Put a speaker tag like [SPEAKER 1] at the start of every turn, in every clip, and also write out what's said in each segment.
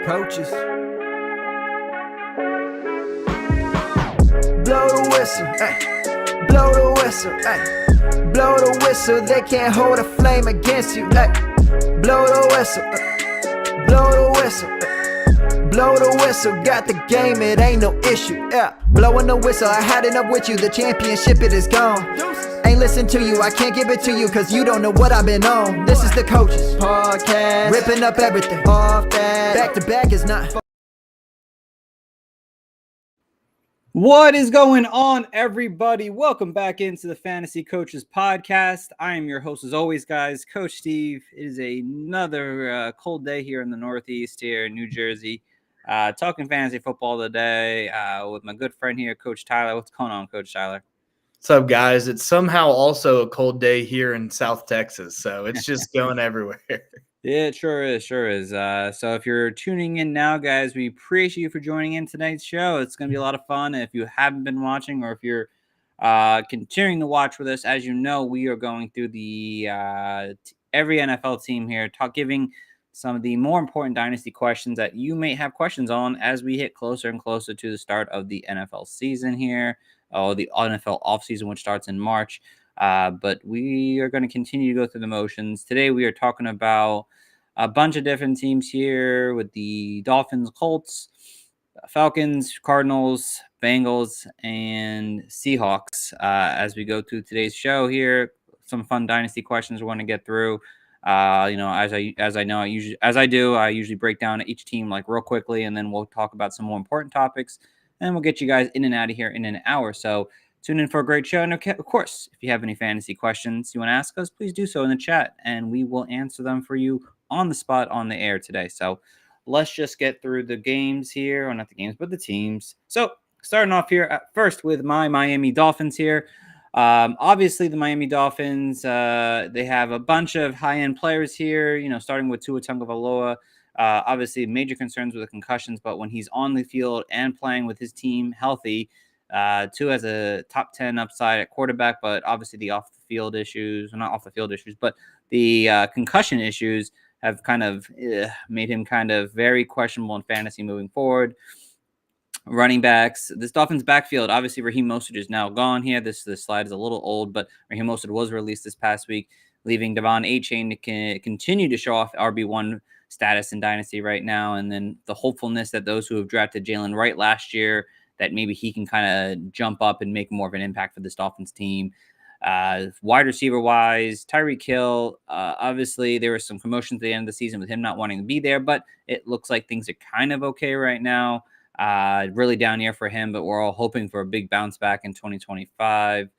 [SPEAKER 1] Coaches. Blow the whistle, ay. Blow the whistle, ay. Blow the whistle, they can't hold a flame against you, ay. Blow the whistle, blow the whistle, ay. Blow the whistle, got the game, it ain't no issue, yeah. Blowing the whistle, I had enough with you, the championship, it is gone. Ain't listen to you, I can't give it to you, cause you don't know what I've been on. This is the Coaches Podcast, ripping up everything off that. Back to back is not.
[SPEAKER 2] What is going on, everybody? Welcome back into the Fantasy Coaches Podcast. I am your host, as always, guys, Coach Steve. It is another cold day here in the Northeast, here in New Jersey. Talking fantasy football today with my good friend here, Coach Tyler. What's going on, Coach Tyler?
[SPEAKER 3] What's up, guys? It's somehow also a cold day here in South Texas, so it's just going everywhere.
[SPEAKER 2] Yeah, it sure is. So if you're tuning in now, guys, we appreciate you for joining in tonight's show. It's going to be a lot of fun. If you haven't been watching or if you're continuing to watch with us, as you know, we are going through the every NFL team here, giving some of the more important dynasty questions that you may have questions on as we hit closer and closer to the start of the NFL season here, or the NFL offseason, which starts in March. But we are going to continue to go through the motions. Today, we are talking about a bunch of different teams here with the Dolphins, Colts, Falcons, Cardinals, Bengals, and Seahawks. As we go through today's show here, some fun dynasty questions we want to get through. As I usually break down each team like real quickly, and then we'll talk about some more important topics, and we'll get you guys in and out of here in an hour. So tune in for a great show. And of course, if you have any fantasy questions you want to ask us, please do so in the chat, and we will answer them for you on the spot on the air today. So let's just get through the games here, or not the games, but the teams. So starting off here at first with my Miami Dolphins here. Obviously, the Miami Dolphins, they have a bunch of high-end players here, starting with Tua Tagovailoa. Obviously, major concerns with the concussions, but when he's on the field and playing with his team healthy, Tua has a top 10 upside at quarterback, but obviously the off-the-field issues, not off-the-field issues, but the concussion issues have kind of made him kind of very questionable in fantasy moving forward. Running backs, this Dolphins backfield, obviously Raheem Mostert is now gone here. This slide is a little old, but Raheem Mostert was released this past week, leaving Devon Achane to continue to show off RB1 status in Dynasty right now. And then the hopefulness that those who have drafted Jalen Wright last year, that maybe he can kind of jump up and make more of an impact for this Dolphins team. Wide receiver wise, Tyreek Hill, obviously there was some commotion at the end of the season with him not wanting to be there, but it looks like things are kind of okay right now. Really down here for him, but we're all hoping for a big bounce back in 2025.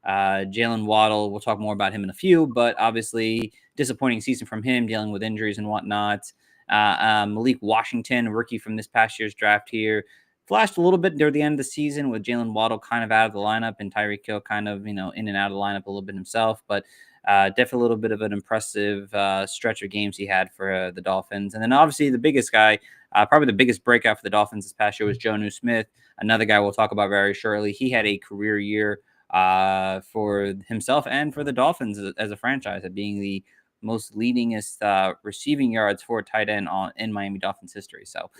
[SPEAKER 2] Jaylen Waddle, we'll talk more about him in a few, but obviously disappointing season from him, dealing with injuries and whatnot. Malik Washington, a rookie from this past year's draft here, flashed a little bit near the end of the season with Jaylen Waddle kind of out of the lineup and Tyreek Hill kind of, in and out of the lineup a little bit himself, but definitely a little bit of an impressive stretch of games he had for the Dolphins. And then obviously the biggest guy, probably the biggest breakout for the Dolphins this past year was Jonnu Smith, another guy we'll talk about very shortly. He had a career year for himself and for the Dolphins as a franchise, at being the most leadingest receiving yards for a tight end in Miami Dolphins history. So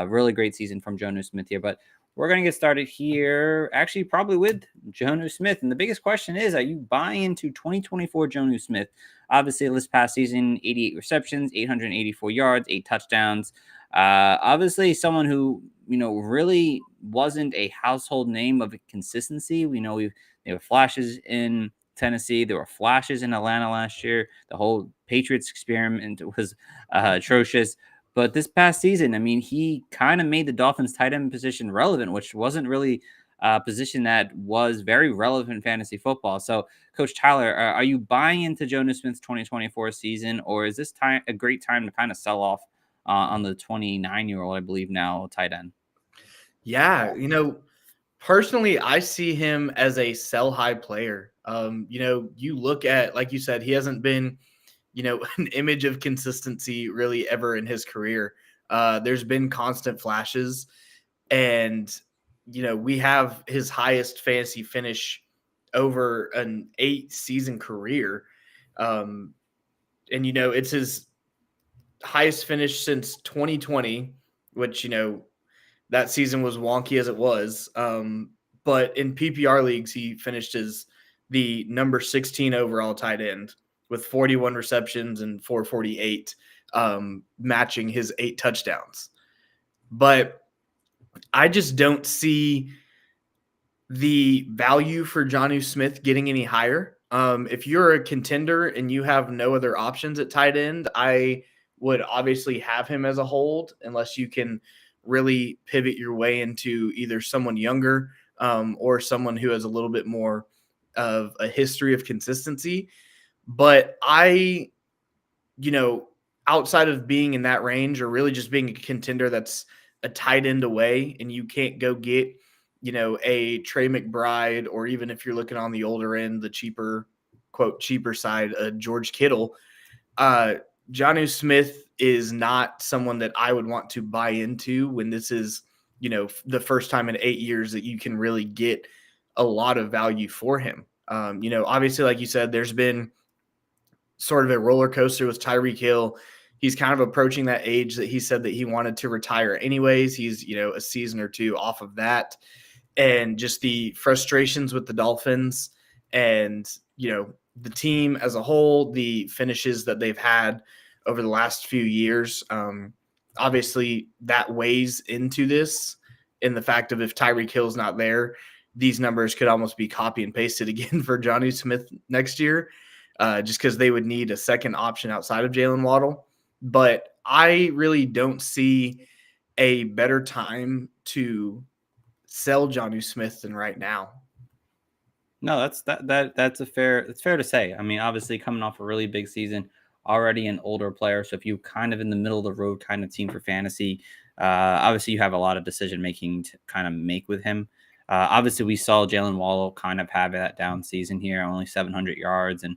[SPEAKER 2] really great season from Jonnu Smith here. But we're going to get started here, actually, probably with Jonnu Smith. And the biggest question is, are you buying into 2024 Jonnu Smith? Obviously, this past season, 88 receptions, 884 yards, 8 touchdowns. Obviously, someone who, really wasn't a household name of consistency. We know there were flashes in Tennessee. There were flashes in Atlanta last year. The whole Patriots experiment was atrocious. But this past season, he kind of made the Dolphins tight end position relevant, which wasn't really a position that was very relevant in fantasy football. So, Coach Tyler, are you buying into Jonnu Smith's 2024 season, or is this time a great time to kind of sell off on the 29-year-old, I believe now, tight end?
[SPEAKER 3] Yeah, personally, I see him as a sell-high player. You look at, like you said, he hasn't been an image of consistency really ever in his career. There's been constant flashes, and, we have his highest fantasy finish over an 8-season career. And, it's his highest finish since 2020, which, that season was wonky as it was. But in PPR leagues, he finished as the number 16 overall tight end with 41 receptions and 448, matching his 8 touchdowns. But I just don't see the value for Jonnu Smith getting any higher. If you're a contender and you have no other options at tight end, I would obviously have him as a hold unless you can really pivot your way into either someone younger or someone who has a little bit more of a history of consistency. But outside of being in that range or really just being a contender that's a tight end away and you can't go get, a Trey McBride, or even if you're looking on the older end, the cheaper side, George Kittle, Jonnu Smith is not someone that I would want to buy into when this is, the first time in 8 years that you can really get a lot of value for him. Obviously, like you said, there's been sort of a roller coaster with Tyreek Hill. He's kind of approaching that age that he said that he wanted to retire anyways. He's, a season or two off of that. And just the frustrations with the Dolphins and, the team as a whole, the finishes that they've had over the last few years. Obviously, that weighs into this in the fact of if Tyreek Hill's not there, these numbers could almost be copy and pasted again for Jonnu Smith next year, just because they would need a second option outside of Jaylen Waddle. But I really don't see a better time to sell Jonnu Smith than right now.
[SPEAKER 2] No, that's fair to say. I mean, obviously coming off a really big season, already an older player. So if you kind of in the middle of the road kind of team for fantasy, obviously you have a lot of decision making to kind of make with him. Obviously we saw Jaylen Waddle kind of have that down season here, only 700 yards and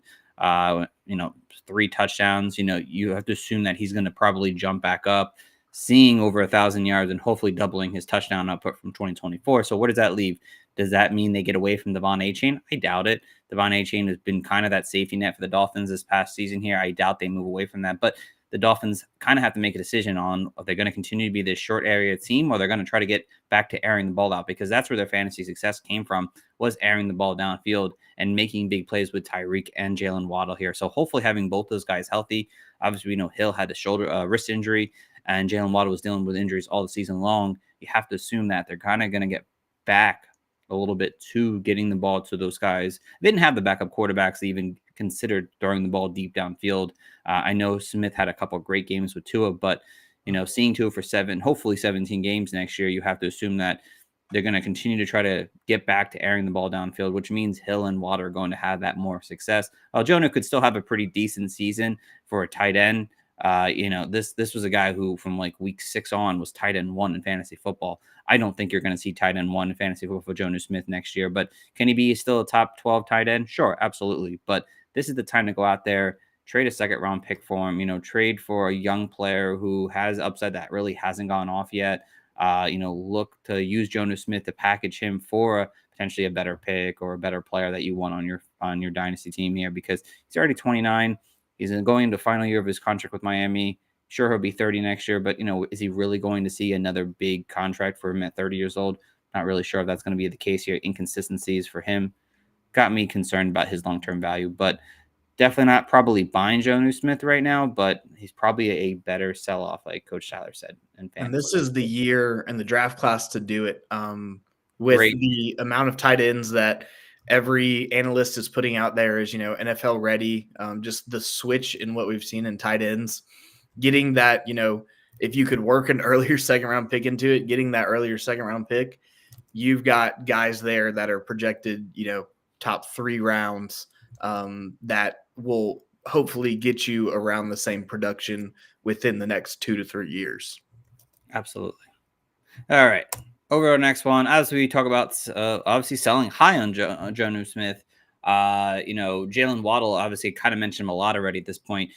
[SPEAKER 2] 3 touchdowns. You have to assume that he's going to probably jump back up, seeing over 1,000 yards and hopefully doubling his touchdown output from 2024. So what does that leave? Does that mean they get away from Devon Achane? I doubt it. Devon Achane has been kind of that safety net for the Dolphins this past season here. I doubt they move away from that. But the Dolphins kind of have to make a decision on if they're going to continue to be this short area team or they're going to try to get back to airing the ball out, because that's where their fantasy success came from, was airing the ball downfield and making big plays with Tyreek and Jaylen Waddle here. So hopefully having both those guys healthy. Obviously, we know Hill had a wrist injury and Jaylen Waddle was dealing with injuries all the season long. You have to assume that they're kind of going to get back a little bit to getting the ball to those guys. They didn't have the backup quarterbacks they even considered throwing the ball deep downfield. I know Smith had a couple of great games with Tua, but seeing Tua for hopefully 17 games next year, you have to assume that they're going to continue to try to get back to airing the ball downfield, which means Hill and Waddle are going to have that more success. Jonnu could still have a pretty decent season for a tight end. This was a guy who from like week 6 on was tight end 1 in fantasy football. I don't think you're going to see tight end 1 in fantasy football for Jonnu Smith next year, but can he be still a top 12 tight end? Sure, absolutely. But this is the time to go out there, trade a 2nd round pick for him, trade for a young player who has upside that really hasn't gone off yet. Look to use Jonnu Smith to package him for potentially a better pick or a better player that you want on your dynasty team here, because he's already 29. He's going into the final year of his contract with Miami. Sure, he'll be 30 next year, but, is he really going to see another big contract for him at 30 years old? Not really sure if that's going to be the case here. Inconsistencies for him got me concerned about his long-term value, but definitely not probably buying Jonnu Smith right now, but he's probably a better sell-off, like Coach Tyler said.
[SPEAKER 3] And this is the year and the draft class to do it. With the amount of tight ends that every analyst is putting out there is, NFL ready. Just the switch in what we've seen in tight ends, getting that, if you could work an earlier 2nd round pick into it, getting that earlier 2nd round pick, you've got guys there that are projected, top 3 rounds that will hopefully get you around the same production within the next 2 to 3 years.
[SPEAKER 2] Absolutely. All right. Over our next one, as we talk about obviously selling high on Jonnu Smith, Jaylen Waddle, obviously kind of mentioned him a lot already at this point,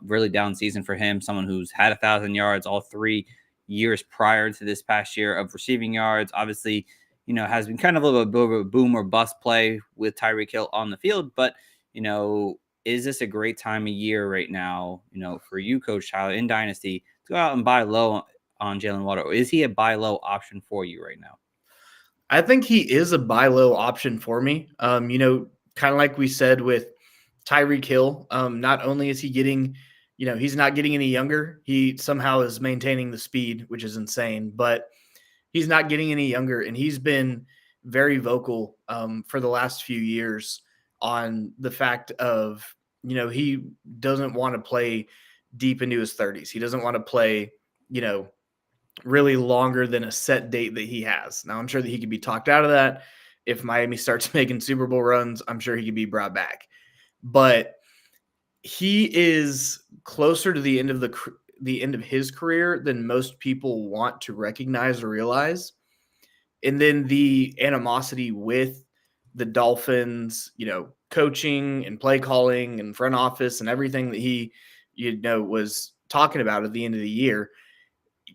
[SPEAKER 2] really down season for him, someone who's had 1,000 yards all 3 years prior to this past year of receiving yards. Obviously, has been kind of a little bit of a boom or bust play with Tyreek Hill on the field, but, is this a great time of year right now, for you, Coach Tyler, in Dynasty, to go out and buy low on Jaylen Waddle? Or is he a buy low option for you right now?
[SPEAKER 3] I think he is a buy low option for me. Kind of like we said with Tyreek Hill, not only is he getting, he's not getting any younger. He somehow is maintaining the speed, which is insane, but he's not getting any younger. And he's been very vocal for the last few years on the fact of, he doesn't want to play deep into his 30s. He doesn't want to play, really longer than a set date that he has. Now, I'm sure that he could be talked out of that. If Miami starts making Super Bowl runs, I'm sure he could be brought back. But he is closer to the end of his career than most people want to recognize or realize. And then the animosity with the Dolphins, coaching and play calling and front office and everything that he, was talking about at the end of the year.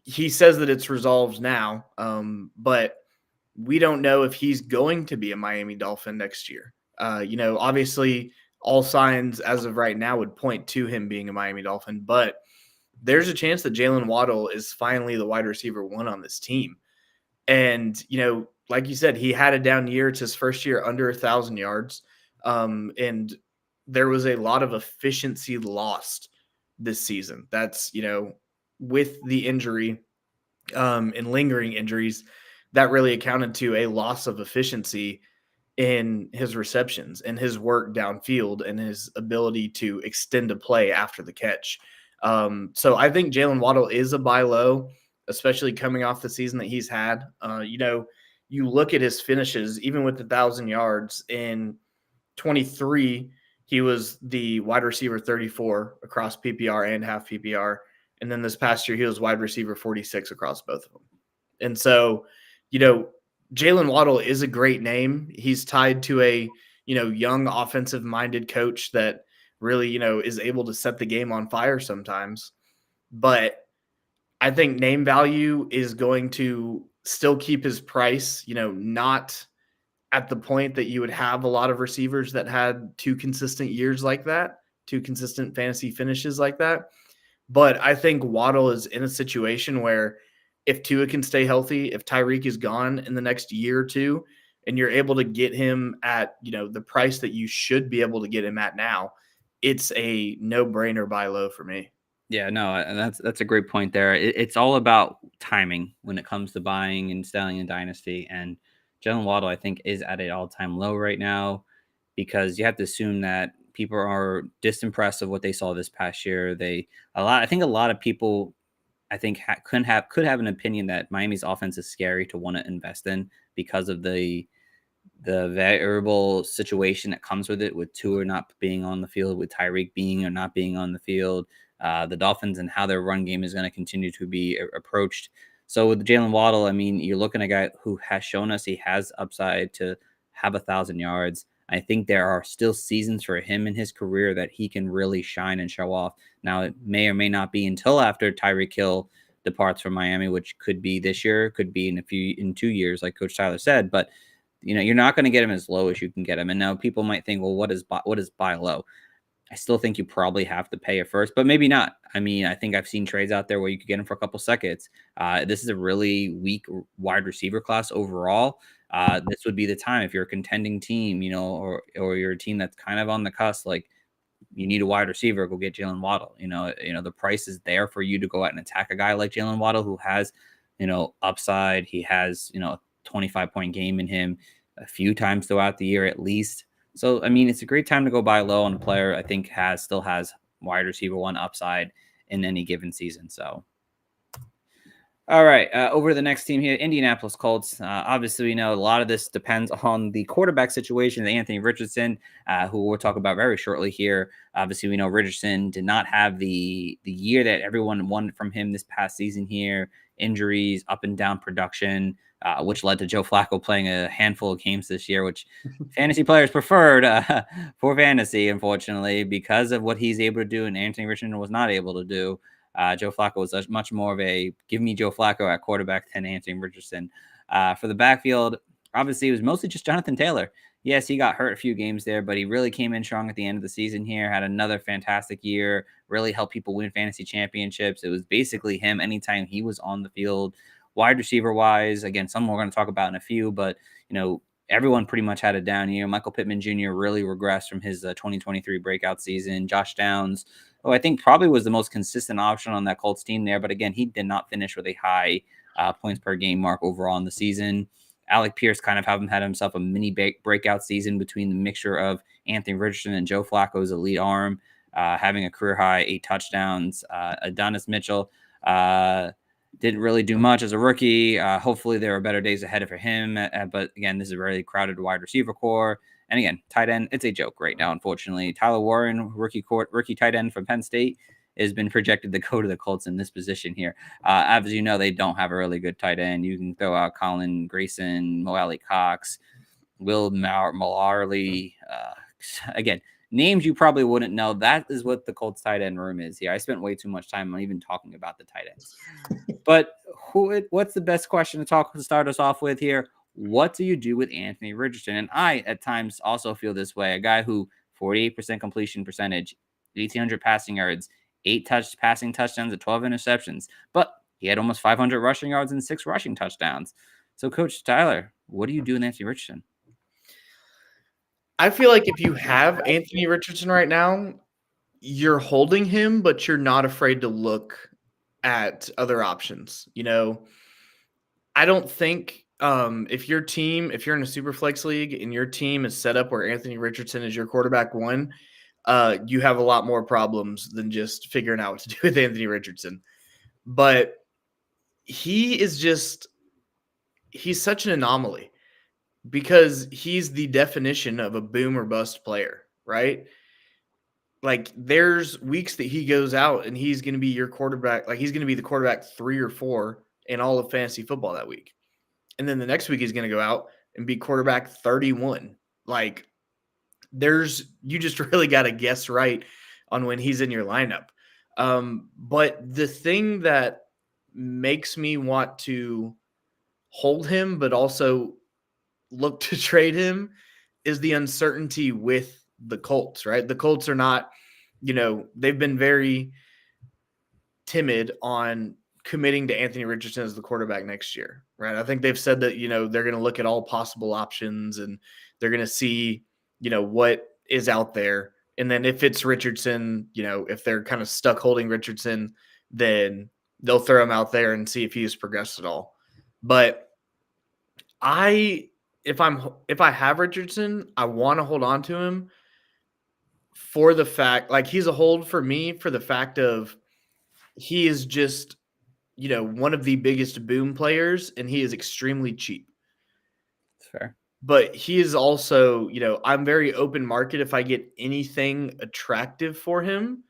[SPEAKER 3] He says that it's resolved now, but we don't know if he's going to be a Miami Dolphin next year. Obviously all signs as of right now would point to him being a Miami Dolphin, but there's a chance that Jaylen Waddle is finally the wide receiver 1 on this team. And, like you said, he had a down year. It's his first year under 1,000 yards. And there was a lot of efficiency lost this season. That's, with the injury and lingering injuries, that really accounted to a loss of efficiency in his receptions and his work downfield and his ability to extend a play after the catch. So I think Jaylen Waddle is a buy low, especially coming off the season that he's had. You look at his finishes, even with the 1,000 yards in 23, he was the wide receiver 34 across PPR and half PPR. And then this past year, he was wide receiver 46 across both of them. And so, Jaylen Waddle is a great name. He's tied to a, young offensive-minded coach that really, is able to set the game on fire sometimes. But I think name value is going to still keep his price, not at the point that you would have a lot of receivers that had 2 consistent years like that, 2 consistent fantasy finishes like that. But I think Waddle is in a situation where if Tua can stay healthy, if Tyreek is gone in the next year or 2, and you're able to get him at, the price that you should be able to get him at now, it's a no-brainer buy low for me.
[SPEAKER 2] Yeah, no, and that's a great point there. It's all about timing when it comes to buying and selling in Dynasty. And Jaylen Waddle, I think, is at an all-time low right now because you have to assume that people are disimpressed of what they saw this past year. I think a lot of people, could have an opinion that Miami's offense is scary to want to invest in because of the variable situation that comes with it, with Tua not being on the field, with Tyreek being or not being on the field, the Dolphins and how their run game is going to continue to be approached. So with Jaylen Waddle, I mean, you're looking at a guy who has shown us he has upside to have 1,000 yards. I think there are still seasons for him in his career that he can really shine and show off. Now, it may or may not be until after Tyreek Hill departs from Miami, which could be this year, could be in 2 years, like Coach Tyler said. But you're not going to get him as low as you can get him. And now people might think, well, what is buy low? I still think you probably have to pay it first, but maybe not. I mean, I think I've seen trades out there where you could get him for a couple seconds. This is a really weak wide receiver class overall. This would be the time if you're a contending team, or you're a team that's kind of on the cusp, like you need a wide receiver, go get Jaylen Waddle. The price is there for you to go out and attack a guy like Jaylen Waddle who has, upside. He has, a 25-point game in him a few times throughout the year at least. So, I mean, it's a great time to go buy low on a player I think still has wide receiver 1 upside in any given season. So, all right, over to the next team here, Indianapolis Colts. Obviously, we know a lot of this depends on the quarterback situation, Anthony Richardson, who we'll talk about very shortly here. Obviously, we know Richardson did not have the year that everyone wanted from him this past season here. Injuries, up and down production, which led to Joe Flacco playing a handful of games this year, which fantasy players preferred for fantasy, unfortunately, because of what he's able to do and Anthony Richardson was not able to do. Joe Flacco was much more of a give me Joe Flacco at quarterback than Anthony Richardson. For the backfield, obviously it was mostly just Jonathan Taylor. Yes, he got hurt a few games there, but he really came in strong at the end of the season here, had another fantastic year, really helped people win fantasy championships. It was basically him anytime he was on the field. Wide receiver wise, again, some we're going to talk about in a few, but everyone pretty much had a down year. Michael Pittman Jr. really regressed from his 2023 breakout season. Josh Downs, who I think probably was the most consistent option on that Colts team there, but again, he did not finish with a high points per game mark overall in the season. Alec Pierce kind of had himself a mini breakout season between the mixture of Anthony Richardson and Joe Flacco's elite arm, having a career high 8 touchdowns. Adonis Mitchell didn't really do much as a rookie. Hopefully there are better days ahead for him. But again, this is a really crowded wide receiver core. And again, tight end, it's a joke right now, unfortunately. Tyler Warren, rookie tight end from Penn State, has been projected to go to the Colts in this position here. As you know, they don't have a really good tight end. You can throw out Colin Grayson, Mo Alley Cox, Will Mallarley. Again, names you probably wouldn't know. That is what the Colts tight end room is here. I spent way too much time on even talking about the tight ends. But what's the best question to start us off with here? What do you do with Anthony Richardson? And I, at times, also feel this way. A guy who 48% completion percentage, 1,800 passing yards, 8 passing touchdowns, and 12 interceptions. But he had almost 500 rushing yards and 6 rushing touchdowns. So, Coach Tyler, what do you do with Anthony Richardson?
[SPEAKER 3] I feel like if you have Anthony Richardson right now, you're holding him, but you're not afraid to look at other options. I don't think if you're in a super flex league and your team is set up where Anthony Richardson is your quarterback one, you have a lot more problems than just figuring out what to do with Anthony Richardson. But he's such an anomaly because he's the definition of a boom or bust player, right? Like there's weeks that he goes out and he's going to be your quarterback. Like he's going to be the quarterback 3 or 4 in all of fantasy football that week. And then the next week he's going to go out and be quarterback 31. Like you just really got to guess right on when he's in your lineup. But the thing that makes me want to hold him, but also look to trade him is the uncertainty with the Colts, right? The Colts are not, they've been very timid on committing to Anthony Richardson as the quarterback next year, right? I think they've said that, they're going to look at all possible options and they're going to see, what is out there. And then if it's Richardson, if they're kind of stuck holding Richardson, then they'll throw him out there and see if he has progressed at all. But if I have Richardson, I want to hold on to him for the fact, like he's a hold for me for the fact of he is just, one of the biggest boom players and he is extremely cheap.
[SPEAKER 2] That's fair.
[SPEAKER 3] But he is also, I'm very open market if I get anything attractive for him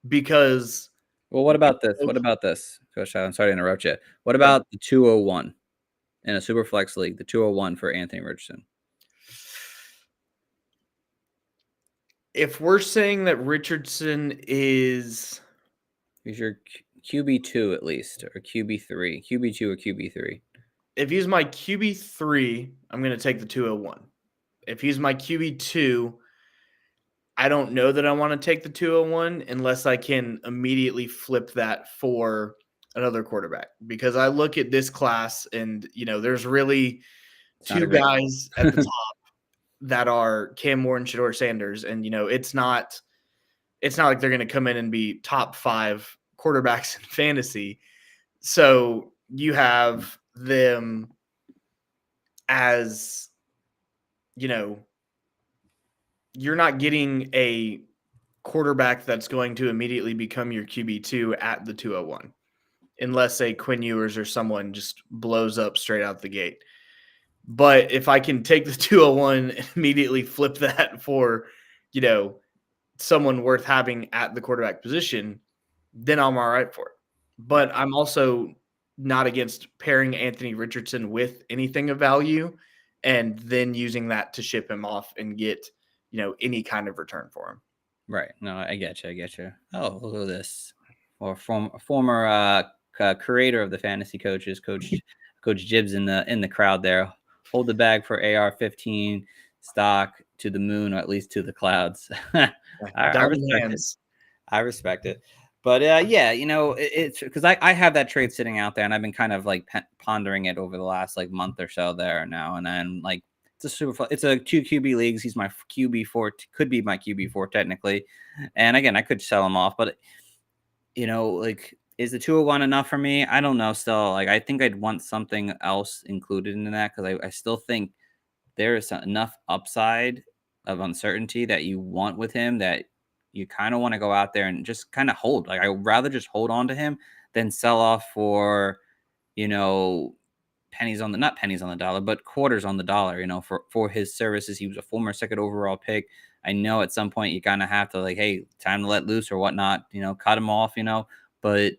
[SPEAKER 3] because.
[SPEAKER 2] Well, what about this? Coach, I'm sorry to interrupt you. What about the 201 in a super flex league, the 201 for Anthony Richardson?
[SPEAKER 3] If we're saying that Richardson is.
[SPEAKER 2] He's your QB2 at least, or QB3, QB2 or QB3.
[SPEAKER 3] If he's my QB3, I'm going to take the 201. If he's my QB2, I don't know that I want to take the 201 unless I can immediately flip that for another quarterback. Because I look at this class and, there's really 2 guys at the top that are Cam Moore and Shedeur Sanders. And, it's not like they're going to come in and be top 5 quarterbacks in fantasy. So you have them as, you're not getting a quarterback that's going to immediately become your QB2 at the 201 unless say Quinn Ewers or someone just blows up straight out the gate. But if I can take the 201 and immediately flip that for, someone worth having at the quarterback position, then I'm all right for it. But I'm also not against pairing Anthony Richardson with anything of value and then using that to ship him off and get, any kind of return for him.
[SPEAKER 2] Right. No, I get you. Oh, look at this. Or former creator of the fantasy coaches, Coach Jibbs in the crowd there, hold the bag for AR-15 stock to the moon, or at least to the clouds. I respect it. I respect it. But yeah, it's because I have that trade sitting out there, and I've been kind of like pondering it over the last like month or so there now, and then like it's a super fun. It's a 2 QB leagues. He's my QB4, could be my QB4 technically, and again I could sell him off, but like is the 201 enough for me? I don't know. Still, like I think I'd want something else included in that because I still think there is enough upside of uncertainty that you want with him that you kind of want to go out there and just kind of hold. Like I would rather just hold on to him than sell off for, pennies on the, not pennies on the dollar, but quarters on the dollar, for his services. He was a former second overall pick. I know at some point you kind of have to like, hey, time to let loose or whatnot, cut him off, but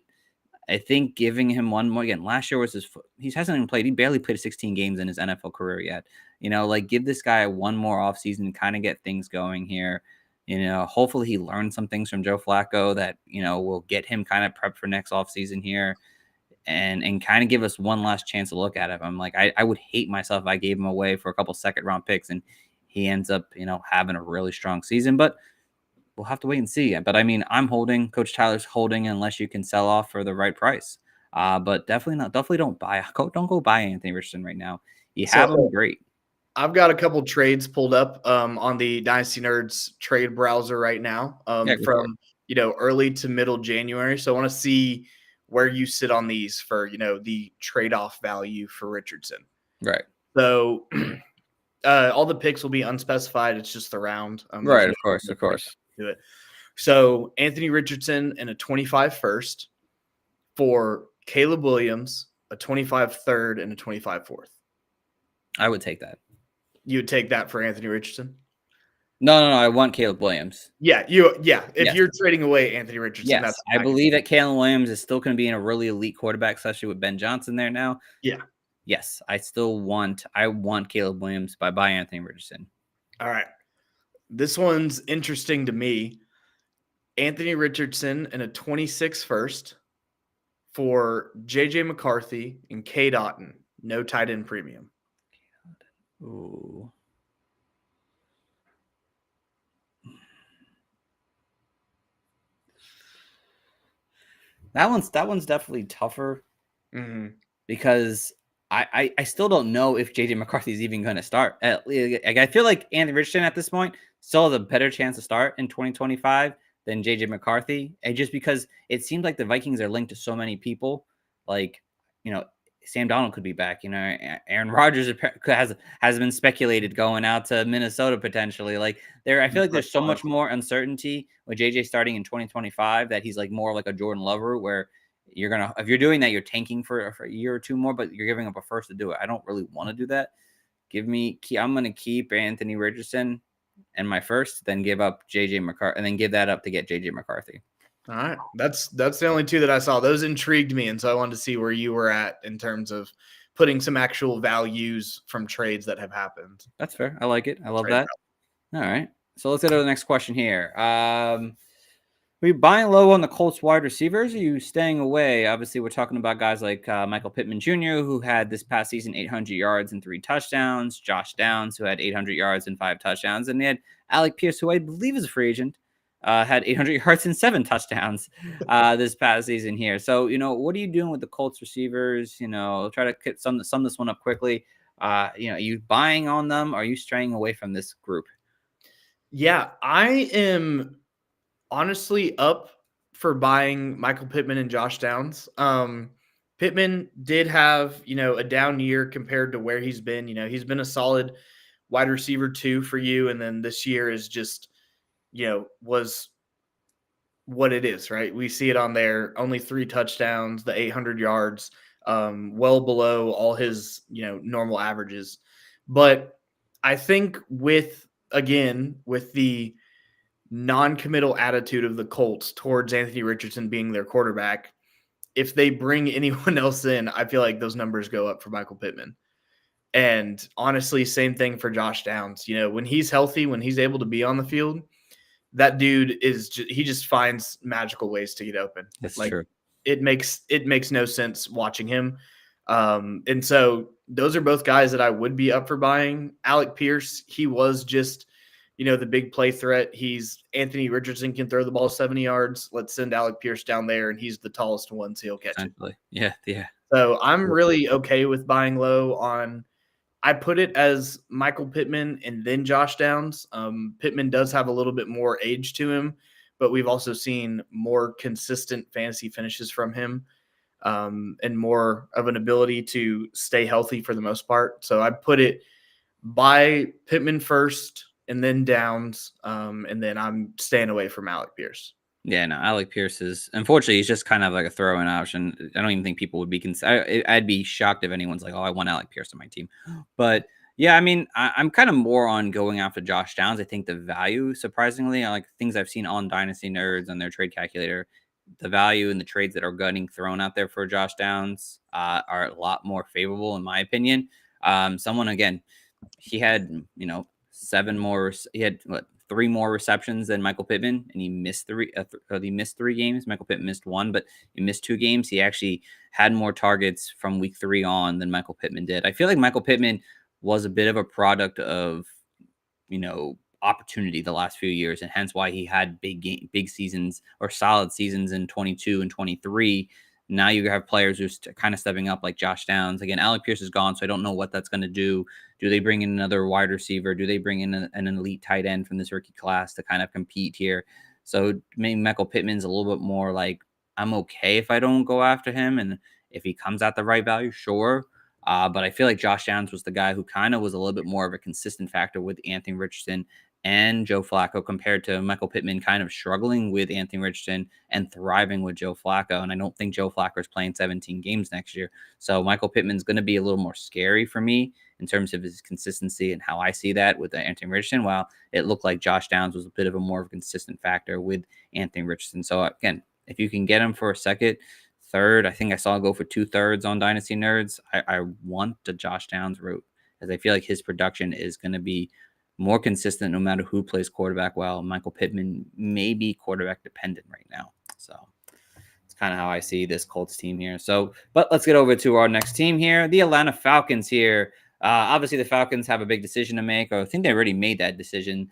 [SPEAKER 2] I think giving him one more, again, last year was he hasn't even played. He barely played 16 games in his NFL career yet. Like give this guy one more offseason and kind of get things going here. Hopefully he learned some things from Joe Flacco that, will get him kind of prepped for next offseason here and kind of give us one last chance to look at him. I'm like, I would hate myself if I gave him away for a couple second round picks and he ends up, having a really strong season, but we'll have to wait and see. But I mean, I'm holding. Coach Tyler's holding unless you can sell off for the right price. But definitely don't buy. Don't go buy Anthony Richardson right now. You have him, great.
[SPEAKER 3] I've got a couple trades pulled up on the Dynasty Nerds trade browser right now from early to middle January. So I want to see where you sit on these for the trade-off value for Richardson.
[SPEAKER 2] Right.
[SPEAKER 3] So all the picks will be unspecified. It's just the round.
[SPEAKER 2] Right. Of course.
[SPEAKER 3] Do it. So Anthony Richardson and a 25 first for Caleb Williams, a 25 third, and a 25 fourth.
[SPEAKER 2] I would take that.
[SPEAKER 3] You would take that for Anthony Richardson?
[SPEAKER 2] No. I want Caleb Williams.
[SPEAKER 3] Yeah. If you're trading away Anthony Richardson,
[SPEAKER 2] yes, I believe that Caleb Williams is still going to be in a really elite quarterback, especially with Ben Johnson there now.
[SPEAKER 3] Yeah.
[SPEAKER 2] Yes, I want Caleb Williams by Anthony Richardson.
[SPEAKER 3] All right. This one's interesting to me. Anthony Richardson and a 26 first for JJ McCarthy and K. Dotton. No tight end premium.
[SPEAKER 2] Ooh. That one's definitely tougher because I still don't know if JJ McCarthy is even going to start. I feel like Anthony Richardson at this point still has a better chance to start in 2025 than JJ McCarthy. And just because it seems like the Vikings are linked to so many people, like, Sam Donald could be back. Aaron Rodgers has been speculated going out to Minnesota potentially. Like I feel like there's so much more uncertainty with JJ starting in 2025 that he's like more like a Jordan Lover, where if you're doing that, you're tanking for a year or two more, but you're giving up a first to do it. I don't really want to do that. I'm going to keep Anthony Richardson and my first, then give up JJ McCarthy, and then give that up to get JJ McCarthy.
[SPEAKER 3] All right. That's the only two that I saw. Those intrigued me, and so I wanted to see where you were at in terms of putting some actual values from trades that have happened.
[SPEAKER 2] That's fair. I like it. I love that. All right. So let's get to the next question here. Are you buying low on the Colts wide receivers? Or are you staying away? Obviously, we're talking about guys like Michael Pittman Jr., who had this past season 800 yards and 3 touchdowns. Josh Downs, who had 800 yards and 5 touchdowns. And they had Alec Pierce, who I believe is a free agent. Had 800 yards and 7 touchdowns this past season here. So, what are you doing with the Colts receivers? Try to sum this one up quickly. Are you buying on them? Or are you straying away from this group?
[SPEAKER 3] Yeah, I am honestly up for buying Michael Pittman and Josh Downs. Pittman did have, a down year compared to where he's been. He's been a solid wide receiver 2 for you. And then this year is just, was what it is, right? We see it on there, only 3 touchdowns, the 800 yards, well below all his, normal averages. But I think with the non-committal attitude of the Colts towards Anthony Richardson being their quarterback, if they bring anyone else in, I feel like those numbers go up for Michael Pittman. And honestly, same thing for Josh Downs. When he's healthy, when he's able to be on the field, that dude he just finds magical ways to get open.
[SPEAKER 2] That's true.
[SPEAKER 3] It makes no sense watching him. And so those are both guys that I would be up for buying. Alec Pierce, he was just, the big play threat. Anthony Richardson can throw the ball 70 yards. Let's send Alec Pierce down there, and he's the tallest one, so he'll catch it.
[SPEAKER 2] Yeah.
[SPEAKER 3] So I'm really okay with buying low on. I put it as Michael Pittman and then Josh Downs. Pittman does have a little bit more age to him, but we've also seen more consistent fantasy finishes from him, and more of an ability to stay healthy for the most part. So I put it by Pittman first and then Downs, and then I'm staying away from Alec Pierce.
[SPEAKER 2] Yeah, no, Alec Pierce is, unfortunately, he's just kind of like a throw-in option. I don't even think people would be I'd be shocked if anyone's like, oh, I want Alec Pierce on my team. But yeah, I mean, I'm kind of more on going after Josh Downs. I think the value, surprisingly, like things I've seen on Dynasty Nerds on their trade calculator, the value and the trades that are getting thrown out there for Josh Downs are a lot more favorable, in my opinion. Someone, again, he had, he had 3 more receptions than Michael Pittman, and he missed 3 games. Michael Pittman missed 1, but he missed 2 games. He actually had more targets from week 3 on than Michael Pittman did. I feel like Michael Pittman was a bit of a product of, opportunity the last few years, and hence why he had big seasons or solid seasons in 22 and 23. Now you have players who's kind of stepping up like Josh Downs. Again, Alec Pierce is gone, so I don't know what that's going to do. Do they bring in another wide receiver? Do they bring in an elite tight end from this rookie class to kind of compete here? So maybe Michael Pittman's a little bit more like, I'm okay if I don't go after him. And if he comes at the right value, sure. But I feel like Josh Downs was the guy who kind of was a little bit more of a consistent factor with Anthony Richardson and Joe Flacco, compared to Michael Pittman kind of struggling with Anthony Richardson and thriving with Joe Flacco. And I don't think Joe Flacco is playing 17 games next year. So Michael Pittman's going to be a little more scary for me in terms of his consistency and how I see that with Anthony Richardson, while it looked like Josh Downs was a bit of a more of a consistent factor with Anthony Richardson. So again, if you can get him for a second, third, I think I saw him go for 2/3 on Dynasty Nerds. I want the Josh Downs route, as I feel like his production is going to be more consistent no matter who plays quarterback well. Michael Pittman may be quarterback dependent right now. So it's kind of how I see this Colts team here. So, but let's get over to our next team here, the Atlanta Falcons here. Obviously, the Falcons have a big decision to make, or I think they already made that decision.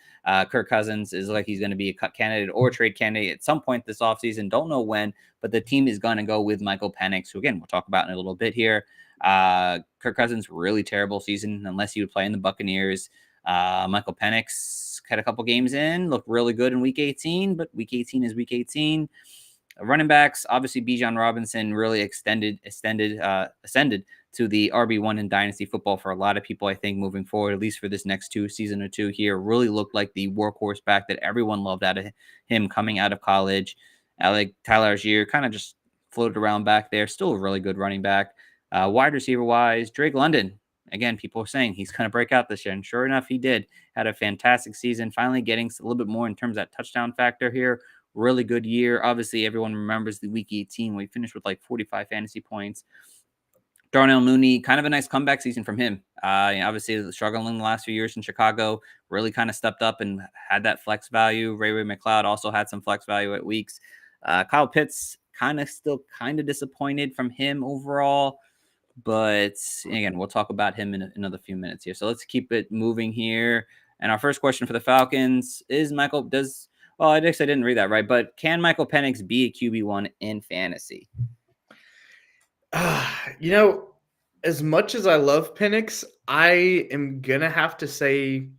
[SPEAKER 2] Kirk Cousins is like he's going to be a cut candidate or trade candidate at some point this offseason. Don't know when, but the team is going to go with Michael Penix, who, again, we'll talk about in a little bit here. Kirk Cousins, really terrible season, unless he would play in the Buccaneers. Michael Penix had a couple games in, looked really good in week 18, but week 18 is week 18. Running backs, obviously Bijan Robinson really ascended to the RB1 in Dynasty football for a lot of people, I think, moving forward, at least for this next season or two here. Really looked like the workhorse back that everyone loved out of him coming out of college. Like Tyler Algier kind of just floated around back there. Still a really good running back. Wide receiver-wise, Drake London. Again, people are saying he's going to break out this year, and sure enough, he did. Had a fantastic season, finally getting a little bit more in terms of that touchdown factor here. Really good year. Obviously, everyone remembers the week 18 when he finished with like 45 fantasy points. Darnell Mooney, kind of a nice comeback season from him. Obviously, struggling the last few years in Chicago, really kind of stepped up and had that flex value. Ray McLeod also had some flex value at weeks. Kyle Pitts, still disappointed from him overall. But again, we'll talk about him in another few minutes here. So let's keep it moving here. And our first question for the Falcons is I guess I didn't read that right, but can Michael Penix be a QB1 in fantasy?
[SPEAKER 3] As much as I love Penix, I am going to have to say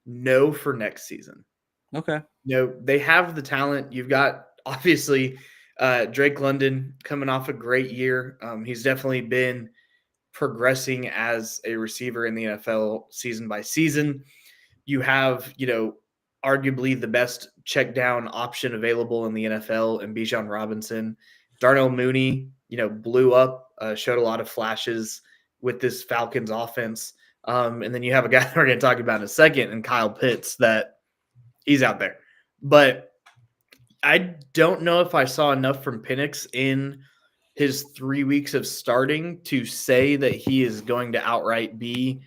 [SPEAKER 3] no for next season.
[SPEAKER 2] Okay.
[SPEAKER 3] They have the talent. You've got, obviously, Drake London coming off a great year. He's definitely been progressing as a receiver in the NFL season by season. You have, arguably the best check down option available in the NFL in Bijan Robinson. Darnell Mooney, blew up, showed a lot of flashes with this Falcons offense. And then you have a guy that we're going to talk about in a second, and Kyle Pitts, that he's out there. But I don't know if I saw enough from Penix in his 3 weeks of starting to say that he is going to outright be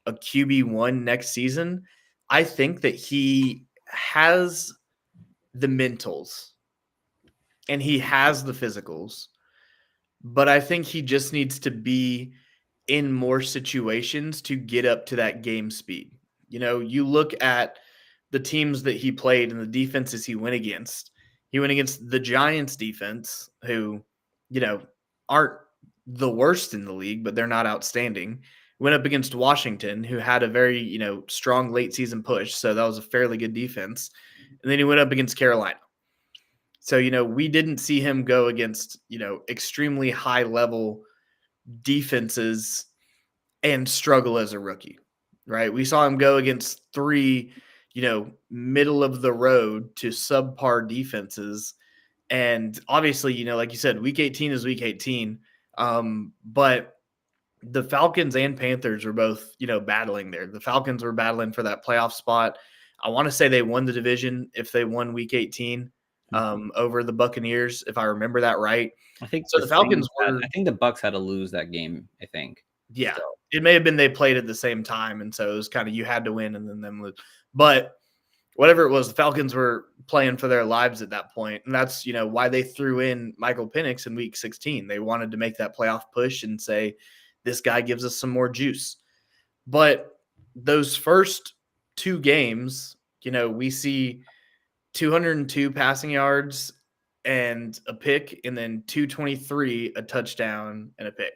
[SPEAKER 3] a QB1 next season. I think that he has the mentals and he has the physicals. but I think he just needs to be in more situations to get up to that game speed. You look at the teams that he played and the defenses he went against. He went against the Giants defense, who, aren't the worst in the league, but they're not outstanding. Went up against Washington, who had a very, strong late season push. So that was a fairly good defense. And then he went up against Carolina. So, we didn't see him go against, extremely high level defenses and struggle as a rookie, right? We saw him go against three, middle of the road to subpar defenses. And obviously, like you said, week 18 is week 18. But the Falcons and Panthers were both, battling there. The Falcons were battling for that playoff spot. I want to say they won the division if they won week 18 over the Buccaneers, if I remember that right.
[SPEAKER 2] I think
[SPEAKER 3] so. The Falcons were.
[SPEAKER 2] I think the Bucs had to lose that game. I think.
[SPEAKER 3] Yeah, it may have been they played at the same time, and so it was kind of you had to win and then them lose. But whatever it was, the Falcons were playing for their lives at that point, and that's why they threw in Michael Penix in Week 16. They wanted to make that playoff push and say, this guy gives us some more juice. But those first two games, we see 202 passing yards and a pick, and then 223, a touchdown and a pick.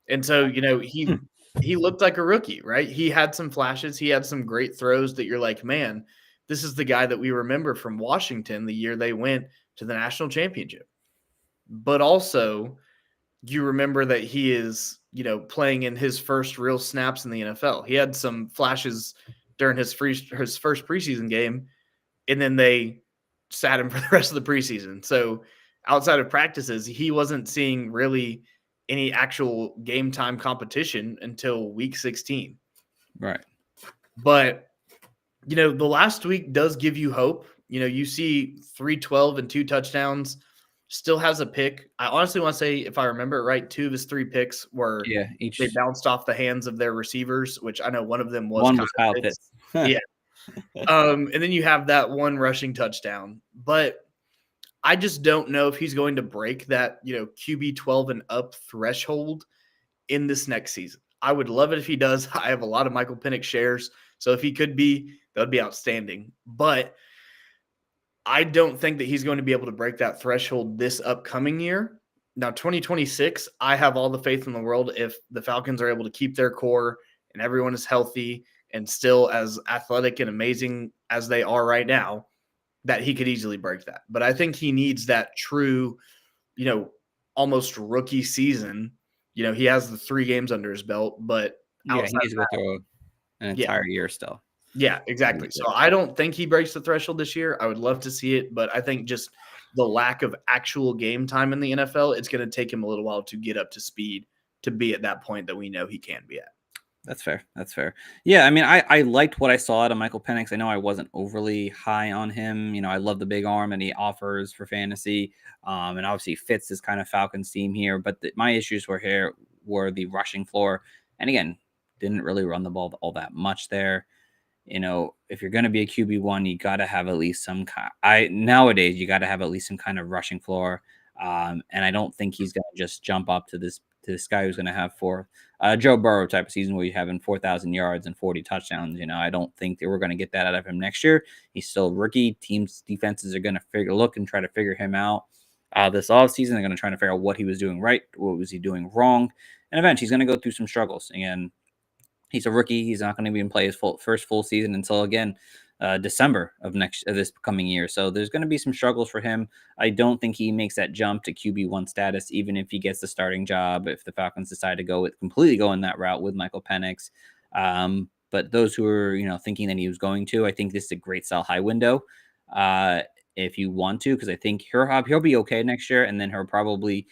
[SPEAKER 3] And so, he looked like a rookie, right? He had some flashes. He had some great throws that you're like, man, this is the guy that we remember from Washington the year they went to the national championship. But also, you remember that he is, playing in his first real snaps in the NFL. He had some flashes during his first preseason game, and then they sat him for the rest of the preseason. So outside of practices, he wasn't seeing really any actual game time competition until week 16.
[SPEAKER 2] Right.
[SPEAKER 3] But, the last week does give you hope. You see 312 and 2 touchdowns, still has a pick. I honestly want to say, if I remember it right, 2 of his 3 picks were they bounced off the hands of their receivers, which I know one of them was
[SPEAKER 2] one was Kyle Pitts.
[SPEAKER 3] Yeah. And then you have that one rushing touchdown. But I just don't know if he's going to break that, QB 12 and up threshold in this next season. I would love it if he does. I have a lot of Michael Penix shares. So if he could be, that would be outstanding. But I don't think that he's going to be able to break that threshold this upcoming year. Now, 2026, I have all the faith in the world if the Falcons are able to keep their core and everyone is healthy and still as athletic and amazing as they are right now, that he could easily break that. But I think he needs that true, almost rookie season. He has the 3 games under his belt, but
[SPEAKER 2] he needs to go through an entire year still.
[SPEAKER 3] Yeah, exactly. So I don't think he breaks the threshold this year. I would love to see it, but I think just the lack of actual game time in the NFL, it's going to take him a little while to get up to speed to be at that point that we know he can be at.
[SPEAKER 2] That's fair. That's fair. Yeah, I mean, I liked what I saw out of Michael Penix. I know I wasn't overly high on him. I love the big arm and he offers for fantasy. And obviously fits this kind of Falcons team here. But my issues were the rushing floor. And again, didn't really run the ball all that much there. If you're going to be a QB1, you got to have at least some nowadays you got to have at least some kind of rushing floor. And I don't think he's going to just jump up to this guy who's going to have Joe Burrow type of season where you're having 4,000 yards and 40 touchdowns. I don't think that we're going to get that out of him next year. He's still a rookie. Teams' defenses are going to look and try to figure him out this offseason. They're going to try to figure out what he was doing right, what was he doing wrong, and eventually he's going to go through some struggles. Again, he's a rookie. He's not going to even play his first full season until, again, December of this coming year. So there's going to be some struggles for him. I don't think he makes that jump to QB1 status, even if he gets the starting job, if the Falcons decide to completely go in that route with Michael Penix. But those who are, thinking that he was going to, I think this is a great sell high window. If you want to, because I think he'll be okay next year, and then he'll probably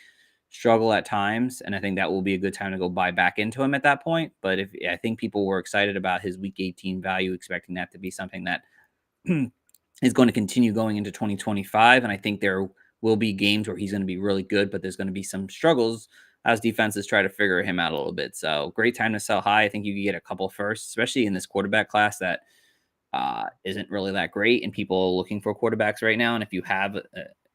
[SPEAKER 2] struggle at times, and I think that will be a good time to go buy back into him at that point. But I think people were excited about his week 18 value, expecting that to be something that is going to continue going into 2025. And I think there will be games where he's going to be really good, but there's going to be some struggles as defenses try to figure him out a little bit. So great time to sell high. I think you could get a couple first, especially in this quarterback class that isn't really that great, and people are looking for quarterbacks right now. And if you have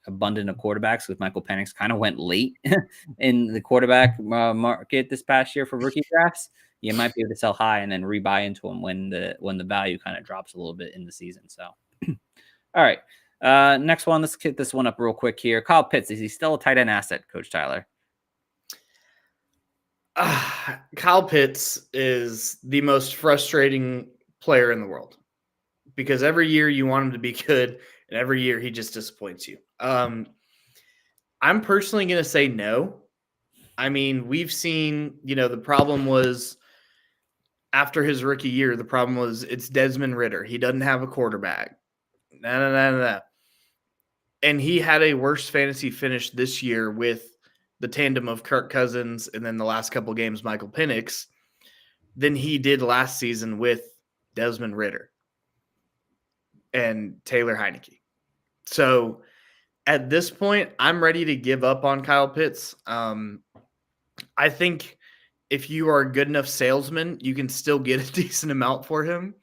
[SPEAKER 2] abundant of quarterbacks because Michael Penix kind of went late in the quarterback market this past year for rookie drafts. You might be able to sell high and then rebuy into them when the value kind of drops a little bit in the season. So, all right. Next one, let's get this one up real quick here. Kyle Pitts, is he still a tight end asset, Coach Tyler?
[SPEAKER 3] Kyle Pitts is the most frustrating player in the world because every year you want him to be good, and every year he just disappoints you. I'm personally going to say no. I mean, we've seen, the problem was after his rookie year, the problem was it's Desmond Ridder. He doesn't have a quarterback. No. And he had a worse fantasy finish this year with the tandem of Kirk Cousins and then the last couple games, Michael Penix, than he did last season with Desmond Ridder and Taylor Heineke. So at this point, I'm ready to give up on Kyle Pitts. I think if you are a good enough salesman, you can still get a decent amount for him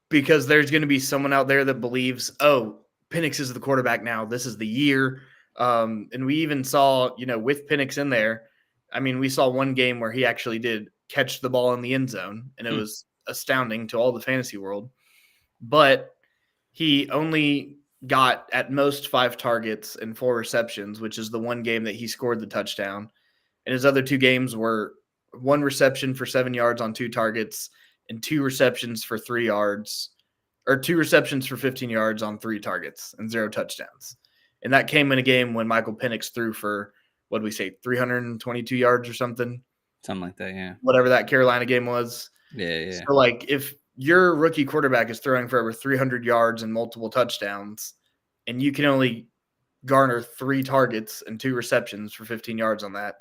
[SPEAKER 3] because there's going to be someone out there that believes, oh, Penix is the quarterback now. This is the year. And we even saw, with Penix in there, I mean, we saw one game where he actually did catch the ball in the end zone, and it was astounding to all the fantasy world. But he only got at most 5 targets and 4 receptions, which is the one game that he scored the touchdown. And his other 2 games were 1 reception for 7 yards on 2 targets and 2 receptions for 3 yards, or 2 receptions for 15 yards on 3 targets and 0 touchdowns. And that came in a game when Michael Penix threw for, 322 yards or something?
[SPEAKER 2] Something like that, yeah.
[SPEAKER 3] Whatever that Carolina game was.
[SPEAKER 2] Yeah.
[SPEAKER 3] So, if your rookie quarterback is throwing for over 300 yards and multiple touchdowns, and you can only garner 3 targets and 2 receptions for 15 yards on that,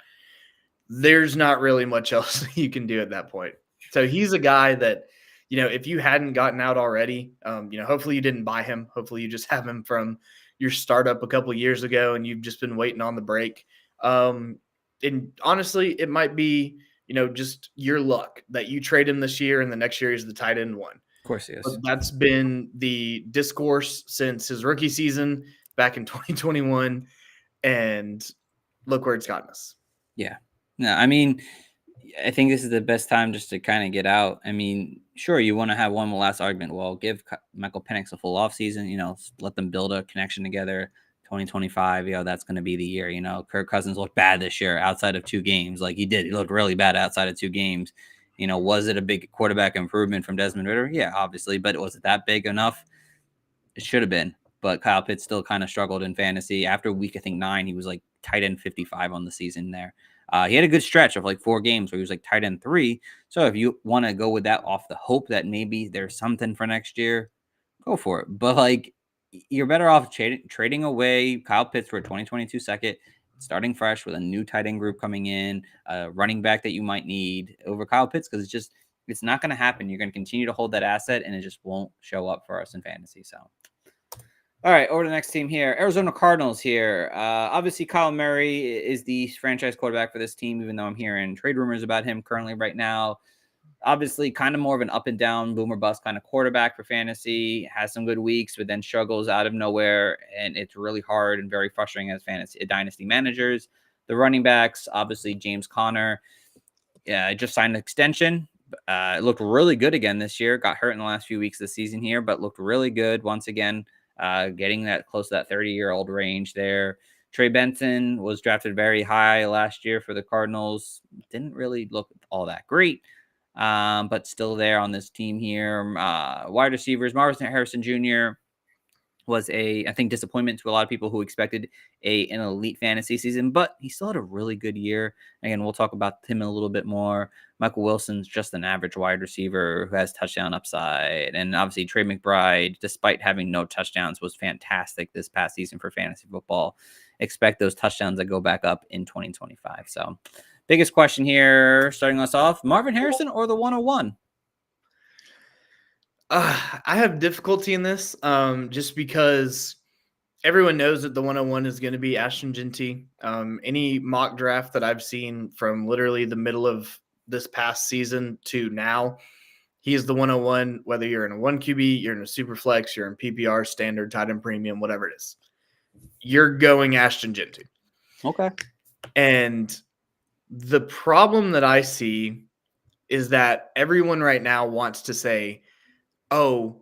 [SPEAKER 3] there's not really much else you can do at that point. So he's a guy that, if you hadn't gotten out already, hopefully you didn't buy him. Hopefully you just have him from your startup a couple years ago and you've just been waiting on the break. And honestly, it might be, just your luck that you trade him this year and the next year he's the tight end 1.
[SPEAKER 2] Of course he is.
[SPEAKER 3] But that's been the discourse since his rookie season back in 2021. And look where it's gotten us.
[SPEAKER 2] Yeah. No, I mean, I think this is the best time just to kind of get out. I mean, sure, you want to have one last argument. Well, give Michael Penix a full offseason, let them build a connection together. 2025, that's going to be the year. Kirk Cousins looked bad this year outside of 2 games. Like he did. He looked really bad outside of 2 games. Was it a big quarterback improvement from Desmond Ridder? Yeah, obviously. But was it that big enough? It should have been. But Kyle Pitts still kind of struggled in fantasy. After week, I think 9, he was like tight end 55 on the season there. He had a good stretch of 4 games where he was like tight end 3. So if you want to go with that off the hope that maybe there's something for next year, go for it. But you're better off trading away Kyle Pitts for a 2022 second, starting fresh with a new tight end group coming in, a running back that you might need over Kyle Pitts because it's not going to happen. You're going to continue to hold that asset and it just won't show up for us in fantasy. So. All right, over to the next team here. Arizona Cardinals here. Obviously, Kyle Murray is the franchise quarterback for this team, even though I'm hearing trade rumors about him currently right now. Obviously, kind of more of an up and down, boom or bust kind of quarterback for fantasy. Has some good weeks, but then struggles out of nowhere, and it's really hard and very frustrating as fantasy dynasty managers. The running backs, obviously, James Conner, just signed an extension. It looked really good again this year. Got hurt in the last few weeks of the season here, but looked really good once again. Getting that close to that 30-year-old range there. Trey Benson was drafted very high last year for the Cardinals. Didn't really look all that great, but still there on this team here. Wide receivers, Marvin Harrison Jr. was I think, disappointment to a lot of people who expected an elite fantasy season, but he still had a really good year. Again, we'll talk about him a little bit more. Michael Wilson's just an average wide receiver who has touchdown upside. And obviously Trey McBride, despite having no touchdowns, was fantastic this past season for fantasy football. Expect those touchdowns to go back up in 2025. So biggest question here, starting us off, Marvin Harrison or the 101?
[SPEAKER 3] I have difficulty in this just because everyone knows that the 101 is going to be Ashton Genty. Any mock draft that I've seen from literally the middle of this past season to now, he is the 101, whether you're in a 1 QB, you're in a super flex, you're in PPR, standard, tight end premium, whatever it is. you're going Ashton Genty.
[SPEAKER 2] Okay.
[SPEAKER 3] And the problem that I see is that everyone right now wants to say, oh,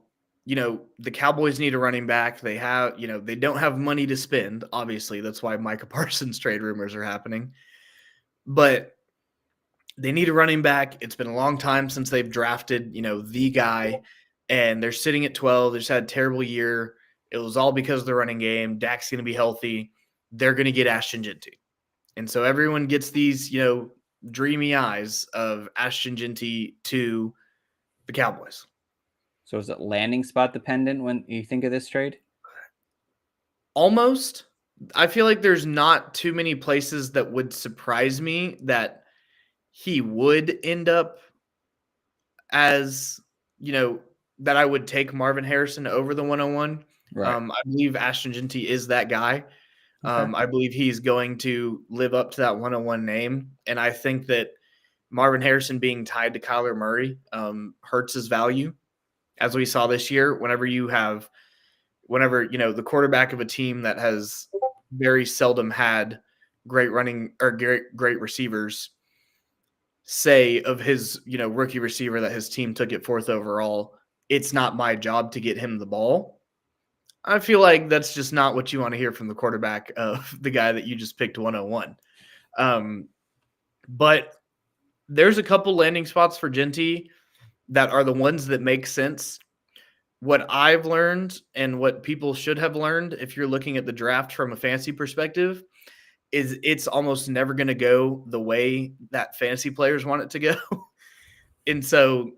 [SPEAKER 3] the Cowboys need a running back. They have, they don't have money to spend. Obviously, that's why Micah Parsons trade rumors are happening. But they need a running back. It's been a long time since they've drafted, the guy, and they're sitting at 12. They just had a terrible year. It was all because of the running game. Dak's going to be healthy. They're going to get Ashton Genty. And so everyone gets these, dreamy eyes of Ashton Genty to the Cowboys.
[SPEAKER 2] So is it landing spot dependent when you think of this trade?
[SPEAKER 3] Almost. I feel like there's not too many places that would surprise me that he would end up as, that I would take Marvin Harrison over the 101.
[SPEAKER 2] Right.
[SPEAKER 3] I believe Ashton Genty is that guy.
[SPEAKER 2] Okay.
[SPEAKER 3] I believe he's going to live up to that 101 name. And I think that Marvin Harrison being tied to Kyler Murray hurts his value. As we saw this year, whenever the quarterback of a team that has very seldom had great running or great receivers say of his, rookie receiver that his team took it 4th overall, it's not my job to get him the ball. I feel like that's just not what you want to hear from the quarterback of the guy that you just picked 101. But there's a couple landing spots for Genty that are the ones that make sense. What I've learned and what people should have learned, if you're looking at the draft from a fantasy perspective, is it's almost never going to go the way that fantasy players want it to go. And so,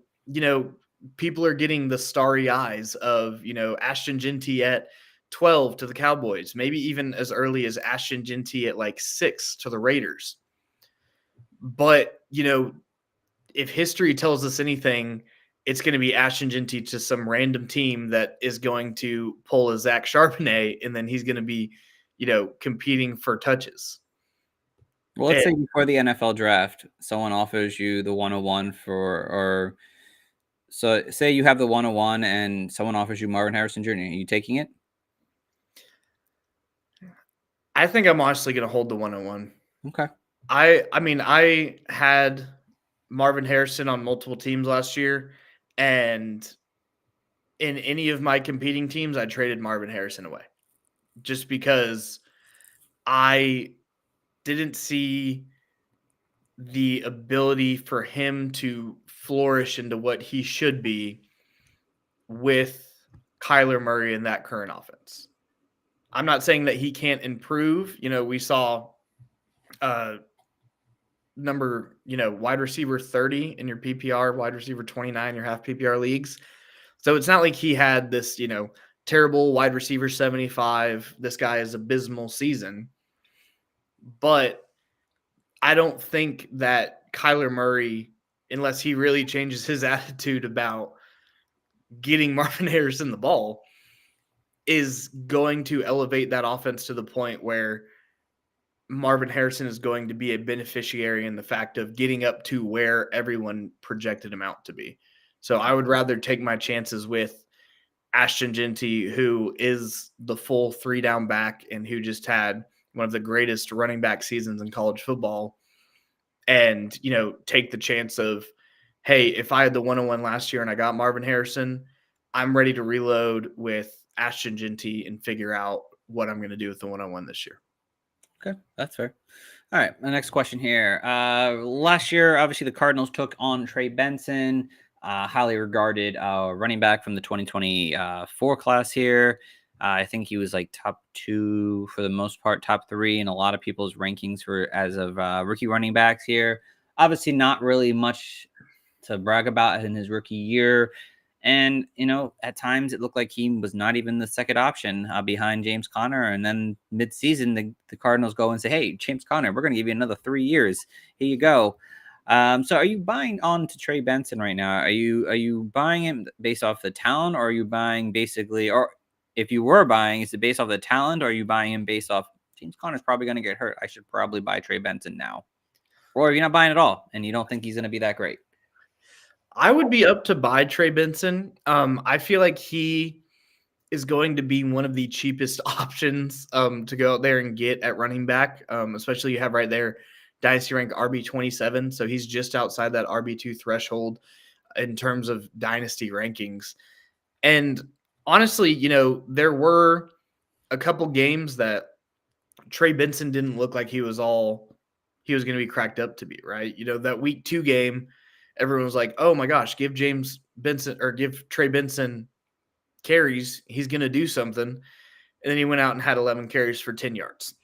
[SPEAKER 3] people are getting the starry eyes of, Ashton Genty at 12 to the Cowboys, maybe even as early as Ashton Genty at like 6 to the Raiders. But, if history tells us anything, it's going to be Ashton Genty to some random team that is going to pull a Zach Charbonnet, and then he's going to be, competing for touches.
[SPEAKER 2] Well, let's say before the NFL draft, someone offers you the 101 so say you have the 101 and someone offers you Marvin Harrison Jr. Are you taking it?
[SPEAKER 3] I think I'm honestly going to hold the 101.
[SPEAKER 2] Okay.
[SPEAKER 3] I had Marvin Harrison on multiple teams last year, and in any of my competing teams, I traded Marvin Harrison away just because I didn't see the ability for him to flourish into what he should be with Kyler Murray in that current offense. I'm not saying that he can't improve. We saw wide receiver 30 in your PPR, wide receiver 29 in your half PPR leagues. So it's not like he had this, terrible wide receiver 75. This guy is abysmal season. But I don't think that Kyler Murray, unless he really changes his attitude about getting Marvin Harrison the ball, is going to elevate that offense to the point where Marvin Harrison is going to be a beneficiary in the fact of getting up to where everyone projected him out to be. So I would rather take my chances with Ashton Genty, who is the full 3-down back and who just had one of the greatest running back seasons in college football, and, take the chance of, hey, if I had the 101 last year and I got Marvin Harrison, I'm ready to reload with Ashton Genty and figure out what I'm going to do with the 101 this year.
[SPEAKER 2] Okay, that's fair. All right, my next question here. Last year, obviously, the Cardinals took on Trey Benson, highly regarded running back from the 2024 class here. I think he was like top 2 for the most part, top 3 in a lot of people's rankings as of rookie running backs here. Obviously, not really much to brag about in his rookie year. And, at times it looked like he was not even the second option behind James Conner. And then midseason, the Cardinals go and say, hey, James Conner, we're going to give you another 3 years. Here you go. So are you buying on to Trey Benson right now? Are you buying him based off the talent, or are you buying basically, or if you were buying, is it based off the talent, or are you buying him based off James Conner's probably going to get hurt? I should probably buy Trey Benson now. Or are you not buying at all and you don't think he's going to be that great?
[SPEAKER 3] I would be up to buy Trey Benson. I feel like he is going to be one of the cheapest options to go out there and get at running back, especially you have right there Dynasty rank RB27. So he's just outside that RB2 threshold in terms of Dynasty rankings. And honestly, there were a couple games that Trey Benson didn't look like he was going to be cracked up to be, right? That week 2 game, everyone was like, oh my gosh, give Trey Benson carries. He's going to do something. And then he went out and had 11 carries for 10 yards.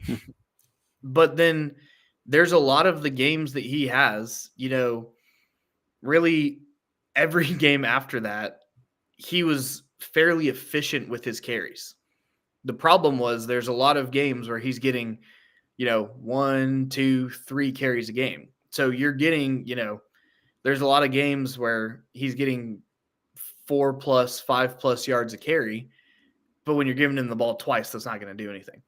[SPEAKER 3] But then there's a lot of the games that he has, really every game after that, he was fairly efficient with his carries. The problem was there's a lot of games where he's getting, 1, 2, 3 carries a game. So you're getting, there's a lot of games where he's getting 4+, 5+ yards a carry. But when you're giving him the ball twice, that's not going to do anything.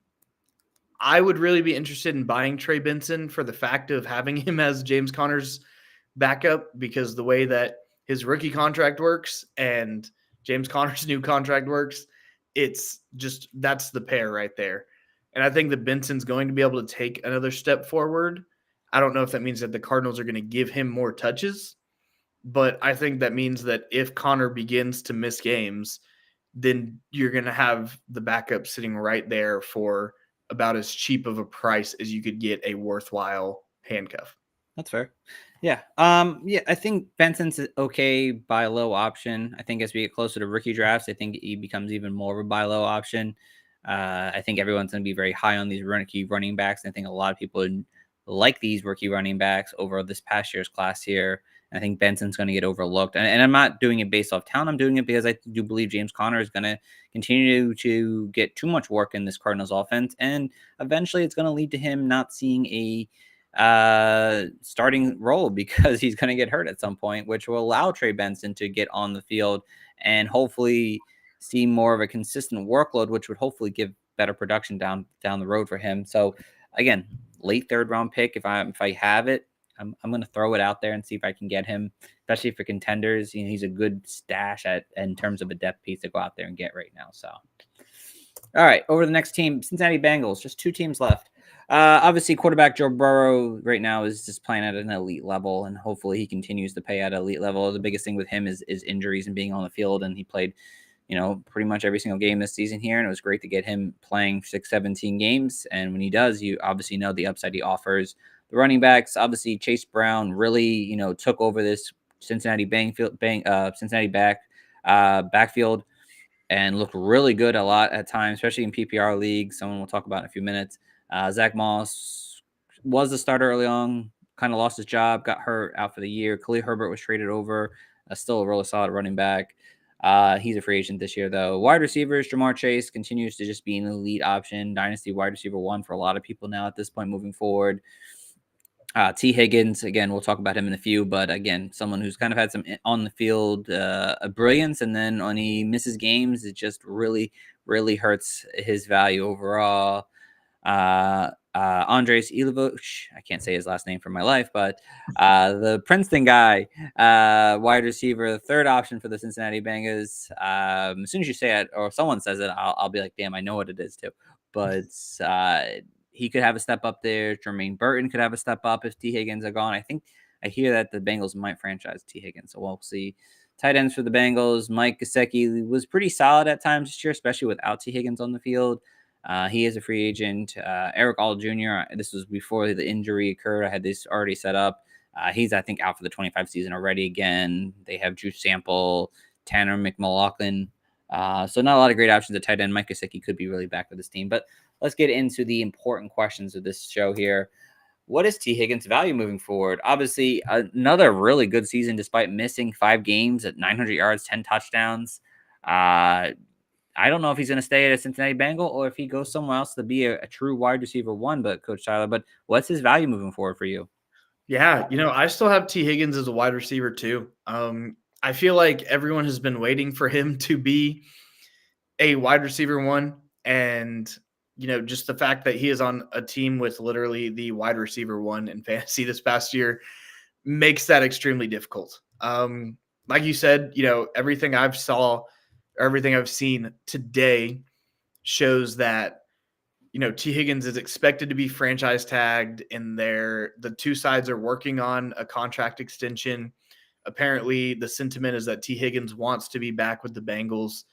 [SPEAKER 3] I would really be interested in buying Trey Benson for the fact of having him as James Conner's backup, because the way that his rookie contract works and James Conner's new contract works, it's just, that's the pair right there. And I think that Benson's going to be able to take another step forward. I don't know if that means that the Cardinals are going to give him more touches, but I think that means that if Conner begins to miss games, then you're going to have the backup sitting right there for about as cheap of a price as you could get a worthwhile handcuff.
[SPEAKER 2] That's fair. Yeah. I think Benson's okay buy low option. I think as we get closer to rookie drafts, I think he becomes even more of a buy low option. I think everyone's going to be very high on these rookie running backs. I think a lot of people like these rookie running backs over this past year's class here. I think Benson's going to get overlooked. And I'm not doing it based off talent. I'm doing it because I do believe James Conner is going to continue to get too much work in this Cardinals offense. And eventually it's going to lead to him not seeing a starting role because he's going to get hurt at some point, which will allow Trey Benson to get on the field and hopefully see more of a consistent workload, which would hopefully give better production down the road for him. So again, late 3rd round pick. If I have it, I'm going to throw it out there and see if I can get him, especially for contenders. He's a good stash in terms of a depth piece to go out there and get right now. So, all right, over to the next team, Cincinnati Bengals. Just 2 teams left. Obviously, quarterback Joe Burrow right now is just playing at an elite level, and hopefully he continues to play at an elite level. The biggest thing with him is injuries and being on the field, and he played, pretty much every single game this season here, and it was great to get him playing 17 games. And when he does, you obviously know the upside he offers. The running backs, obviously, Chase Brown really, took over this Cincinnati backfield and looked really good a lot at times, especially in PPR leagues. Someone we'll talk about in a few minutes. Zach Moss was the starter early on, kind of lost his job, got hurt, out for the year. Khalil Herbert was traded over, still a really solid running back. He's a free agent this year, though. Wide receivers, Jamar Chase continues to just be an elite option. Dynasty wide receiver 1 for a lot of people now at this point moving forward. Tee Higgins, again, we'll talk about him in a few, but again, someone who's kind of had some on the field brilliance, and then when he misses games, it just really, really hurts his value overall. Andres Ilovich, I can't say his last name for my life, but the Princeton guy, wide receiver, 3rd option for the Cincinnati Bengals. As soon as you say it, or someone says it, I'll be like, damn, I know what it is too. But he could have a step up there. Jermaine Burton could have a step up if Tee Higgins are gone. I hear that the Bengals might franchise Tee Higgins, so we'll see. Tight ends for the Bengals, Mike Gesicki was pretty solid at times this year, especially without Tee Higgins on the field. He is a free agent. Eric All Jr., this was before the injury occurred. I had this already set up. He's, I think, out for the 25 season already again. They have Drew Sample, Tanner McMulloughlin. So not a lot of great options at tight end. Mike Gesicki could be really back for this team. But let's get into the important questions of this show here. What is Tee Higgins' value moving forward? Obviously, another really good season despite missing 5 games at 900 yards, 10 touchdowns. I don't know if he's going to stay at a Cincinnati Bengal or if he goes somewhere else to be a true wide receiver 1, but Coach Tyler, but what's his value moving forward for you?
[SPEAKER 3] Yeah, I still have Tee Higgins as a wide receiver too. I feel like everyone has been waiting for him to be a wide receiver 1, and just the fact that he is on a team with literally the wide receiver 1 in fantasy this past year makes that extremely difficult. Like you said, everything I've saw everything I've seen today shows that, Tee Higgins is expected to be franchise tagged, and the two sides are working on a contract extension. Apparently, the sentiment is that Tee Higgins wants to be back with the Bengals.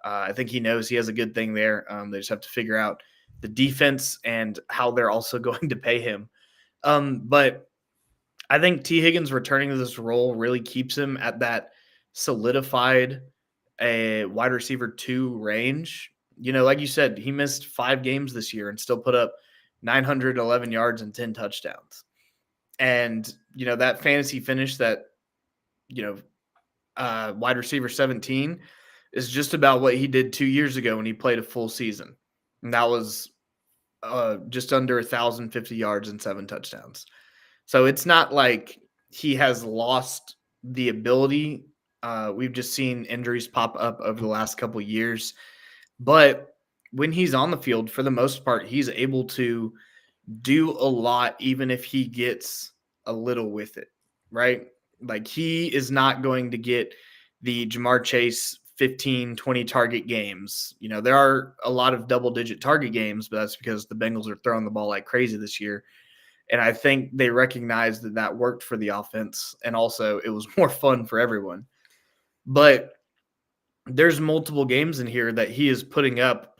[SPEAKER 3] I think he knows he has a good thing there. They just have to figure out the defense and how they're also going to pay him. But I think Tee Higgins returning to this role really keeps him at that solidified a wide receiver 2 range. Like you said, he missed 5 games this year and still put up 911 yards and 10 touchdowns. And, that fantasy finish that, wide receiver 17 is just about what he did 2 years ago when he played a full season. And that was just under 1,050 yards and 7 touchdowns. So it's not like he has lost the ability. We've just seen injuries pop up over the last couple of years. But when he's on the field, for the most part, he's able to do a lot, even if he gets a little with it, right? Like, he is not going to get the Jamar Chase 15, 20 target games. There are a lot of double-digit target games, but that's because the Bengals are throwing the ball like crazy this year. And I think they recognized that worked for the offense, and also it was more fun for everyone. But there's multiple games in here that he is putting up,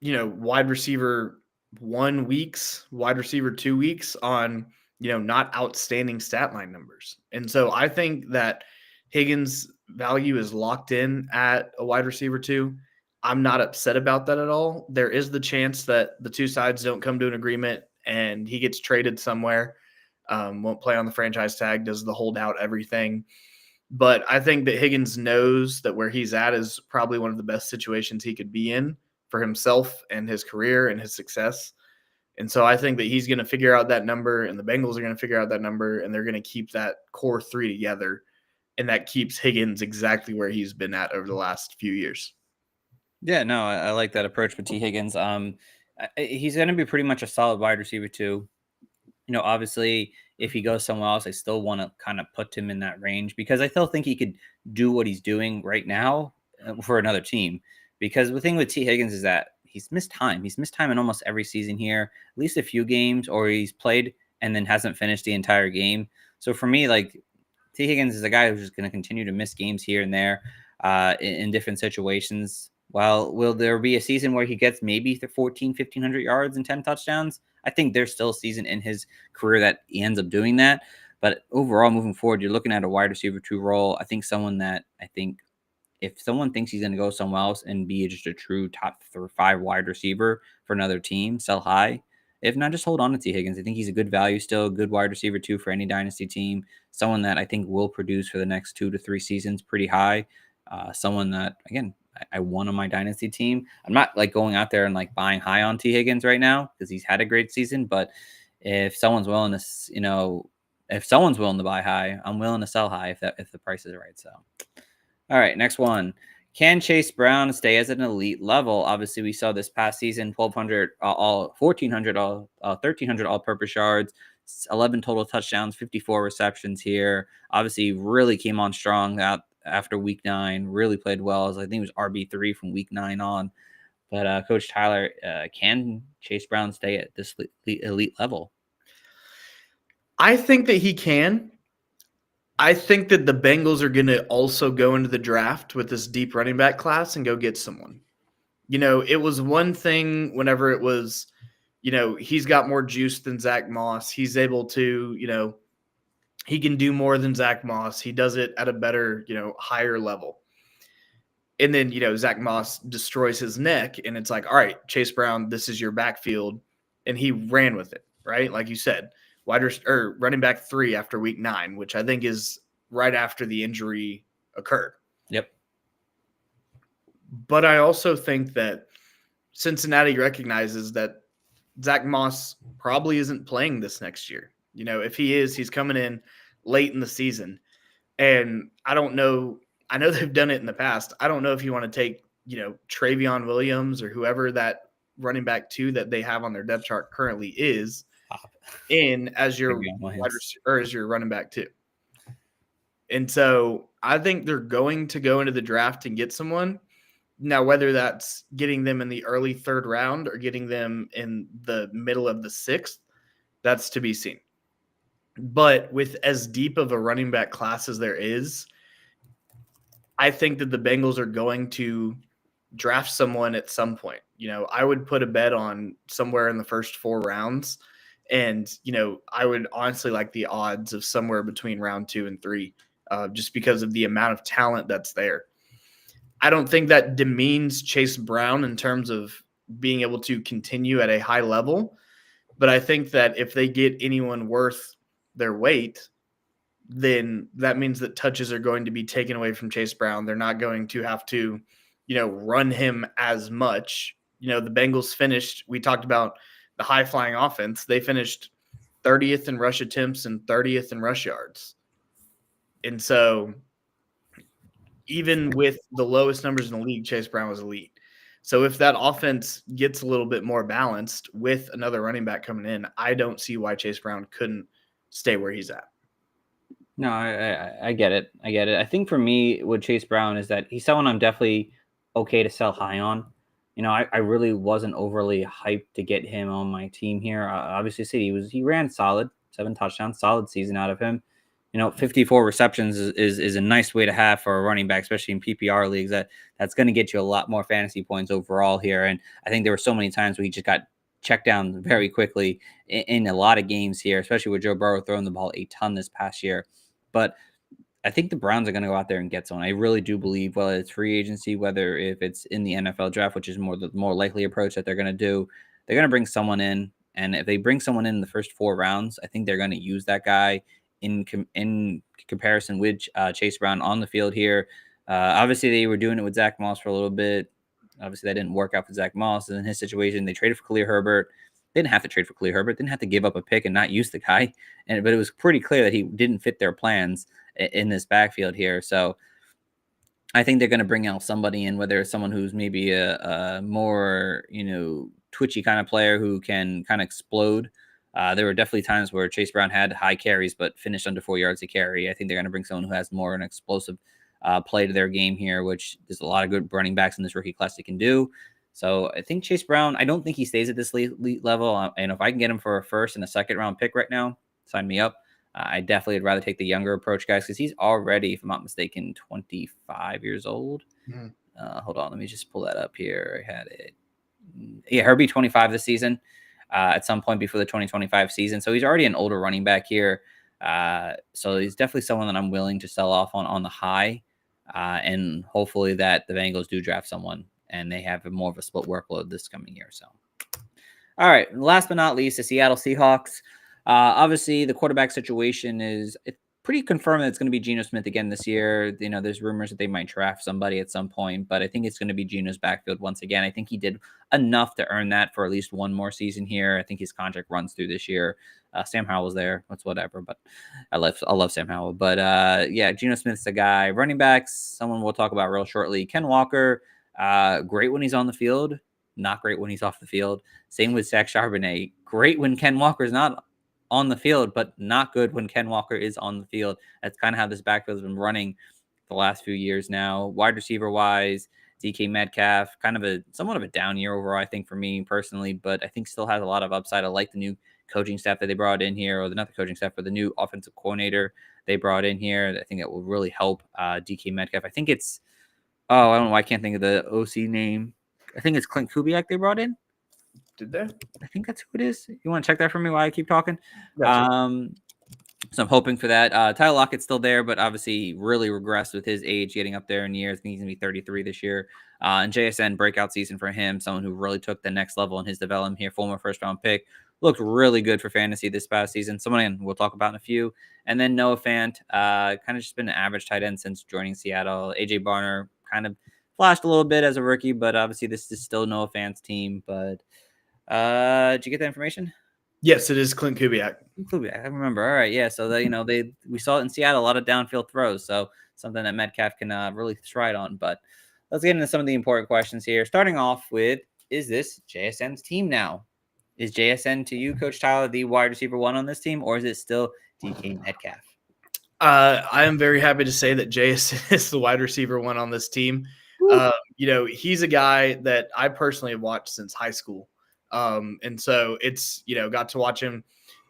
[SPEAKER 3] wide receiver 1 weeks, wide receiver 2 weeks on, not outstanding stat line numbers. And so I think that Higgins' value is locked in at a wide receiver 2. I'm not upset about that at all. There is the chance that the two sides don't come to an agreement and he gets traded somewhere, won't play on the franchise tag, does the holdout, everything. But I think that Higgins knows that where he's at is probably one of the best situations he could be in for himself and his career and his success. And so I think that he's going to figure out that number, and the Bengals are going to figure out that number, and they're going to keep that core 3 together. And that keeps Higgins exactly where he's been at over the last few years.
[SPEAKER 2] Yeah, no, I like that approach with Tee Higgins. He's going to be pretty much a solid wide receiver too. Obviously, if he goes somewhere else, I still want to kind of put him in that range because I still think he could do what he's doing right now for another team. Because the thing with Tee Higgins is that he's missed time. He's missed time in almost every season here, at least a few games, or he's played and then hasn't finished the entire game. So for me, like, Tee Higgins is a guy who's just going to continue to miss games here and there in different situations. Well, will there be a season where he gets maybe 1,500 yards and 10 touchdowns? I think there's still a season in his career that he ends up doing that. But overall, moving forward, you're looking at a wide receiver 2 role. I think if someone thinks he's going to go somewhere else and be just a true top 5 wide receiver for another team, sell high. If not, just hold on to Tee Higgins. I think he's a good value still, a good wide receiver 2 for any dynasty team. Someone that I think will produce for the next 2 to 3 seasons pretty high. Someone that, again, I want on my dynasty team. I'm not like going out there and like buying high on Tee Higgins right now because he's had a great season. But if someone's willing to buy high, I'm willing to sell high if the price is right. So, all right, next one. Can Chase Brown stay as an elite level? Obviously, we saw this past season 1,200, 1,400, 1,300 all-purpose yards, 11 total touchdowns, 54 receptions here. Obviously, really came on strong after week 9, really played well. I think it was RB3 from week 9 on. But Coach Tyler, can Chase Brown stay at this elite level?
[SPEAKER 3] I think that he can. I think that the Bengals are going to also go into the draft with this deep running back class and go get someone. It was one thing whenever it was, he's got more juice than Zach Moss. He's able to, he can do more than Zach Moss. He does it at a better, higher level. And then, Zach Moss destroys his neck, and it's like, all right, Chase Brown, this is your backfield. And he ran with it, right? Like you said, running back 3 after week 9, which I think is right after the injury occurred.
[SPEAKER 2] Yep.
[SPEAKER 3] But I also think that Cincinnati recognizes that Zach Moss probably isn't playing this next year. If he is, he's coming in late in the season. And I don't know. I know they've done it in the past. I don't know if you want to take, Travion Williams or whoever that running back 2 that they have on their depth chart currently is in as your wide receiver, or as your running back 2. And so I think they're going to go into the draft and get someone. Now, whether that's getting them in the early 3rd round or getting them in the middle of the 6th, that's to be seen. But with as deep of a running back class as there is, I think that the Bengals are going to draft someone at some point. I would put a bet on somewhere in the first 4 rounds. And, I would honestly like the odds of somewhere between round 2 and 3, just because of the amount of talent that's there. I don't think that demeans Chase Brown in terms of being able to continue at a high level. But I think that if they get anyone worth their weight, then that means that touches are going to be taken away from Chase Brown. They're not going to have to, run him as much. The Bengals finished, we talked about the high-flying offense. They finished 30th in rush attempts and 30th in rush yards. And so even with the lowest numbers in the league, Chase Brown was elite. So if that offense gets a little bit more balanced with another running back coming in, I don't see why Chase Brown couldn't stay where he's at.
[SPEAKER 2] No, I get it. I think for me with Chase Brown is that he's someone I'm definitely okay to sell high on. I really wasn't overly hyped to get him on my team here. Obviously, he ran solid, 7 touchdowns, solid season out of him. 54 receptions is a nice way to have for a running back, especially in PPR leagues. That's going to get you a lot more fantasy points overall here. And I think there were so many times where he just got checked down very quickly in a lot of games here, especially with Joe Burrow throwing the ball a ton this past year. But I think the Browns are going to go out there and get someone. I really do believe, whether it's free agency, whether if it's in the NFL draft, which is the more likely approach that they're going to do, they're going to bring someone in. And if they bring someone in the first 4 rounds, I think they're going to use that guy in comparison with Chase Brown on the field here. Obviously, they were doing it with Zach Moss for a little bit. Obviously, that didn't work out for Zach Moss. In his situation, they traded for Khalil Herbert. They didn't have to trade for Khalil Herbert. Didn't have to give up a pick and not use the guy. But it was pretty clear that he didn't fit their plans in this backfield here. So I think they're going to bring out somebody in, whether it's someone who's maybe a more, twitchy kind of player who can kind of explode. There were definitely times where Chase Brown had high carries, but finished under 4 yards a carry. I think they're going to bring someone who has more an explosive play to their game here, which there's a lot of good running backs in this rookie class that can do. So I think Chase Brown, I don't think he stays at this elite level. And if I can get him for a 1st and a 2nd round pick right now, sign me up. I definitely would rather take the younger approach, guys, because he's already, if I'm not mistaken, 25 years old. Hold on, let me just pull that up here. I had it. Yeah, he'll be 25 this season at some point before the 2025 season. So he's already an older running back here. So he's definitely someone that I'm willing to sell off on the high. And hopefully that the Bengals do draft someone and they have more of a split workload this coming year. So, all right, last but not least, the Seattle Seahawks. Obviously, the quarterback situation is pretty confirmed that it's going to be Jonnu Smith again this year. There's rumors that they might draft somebody at some point, but I think it's going to be Jonnu's backfield once again. I think he did enough to earn that for at least one more season here. I think his contract runs through this year. Sam Howell's there. That's whatever, but I love Sam Howell. But yeah, Jonnu Smith's the guy. Running backs, someone we'll talk about real shortly. Ken Walker, great when he's on the field, not great when he's off the field. Same with Zach Charbonnet. Great when Ken Walker's not on the field, but not good when Ken Walker is on the field. That's kind of how this backfield has been running the last few years now. Wide receiver wise, DK Metcalf, kind of somewhat of a down year overall, I think, for me personally, but I think still has a lot of upside. I like the new coaching staff that they brought in here, or not the coaching staff, but the new offensive coordinator they brought in here. I think it will really help DK Metcalf. I think it's, I don't know why I can't think of the OC name. I think it's Clint Kubiak they brought in.
[SPEAKER 3] Did they?
[SPEAKER 2] I think that's who it is. You want to check that for me while I keep talking?
[SPEAKER 3] Gotcha.
[SPEAKER 2] So I'm hoping for that. Tyler Lockett's still there, but obviously really regressed with his age, getting up there in years. I think he's going to be 33 this year. And JSN, breakout season for him. Someone who really took the next level in his development here. Former 1st-round pick. Looked really good for fantasy this past season. Someone we'll talk about in a few. And then Noah Fant, kind of just been an average tight end since joining Seattle. AJ Barner kind of flashed a little bit as a rookie, but obviously this is still Noah Fant's team. But did you get that information?
[SPEAKER 3] Yes, it is Clint Kubiak.
[SPEAKER 2] I remember. All right, yeah. So we saw it in Seattle, a lot of downfield throws. So something that Metcalf can really stride on. But let's get into some of the important questions here. Starting off with, is this JSN's team now? Is JSN to you, Coach Tyler, the wide receiver 1 on this team, or is it still DK Metcalf?
[SPEAKER 3] I am very happy to say that JSN is the wide receiver one on this team. He's a guy that I personally have watched since high school. And so it's, got to watch him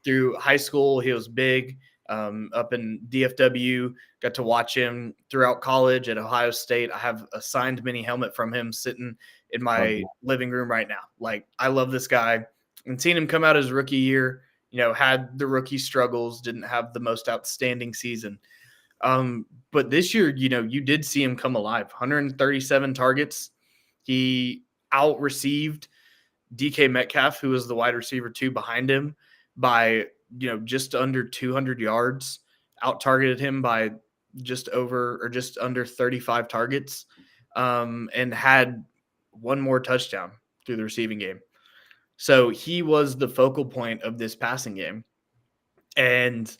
[SPEAKER 3] through high school. He was big up in DFW, got to watch him throughout college at Ohio State. I have a signed mini helmet from him sitting in my living room right now. Like, I love this guy, and seeing him come out his rookie year, had the rookie struggles, didn't have the most outstanding season. But this year, you did see him come alive. 137 targets. He out-received DK Metcalf, who was the wide receiver 2 behind him, by just under 200 yards. Out-targeted him by just under 35 targets, and had one more touchdown through the receiving game. So he was the focal point of this passing game. And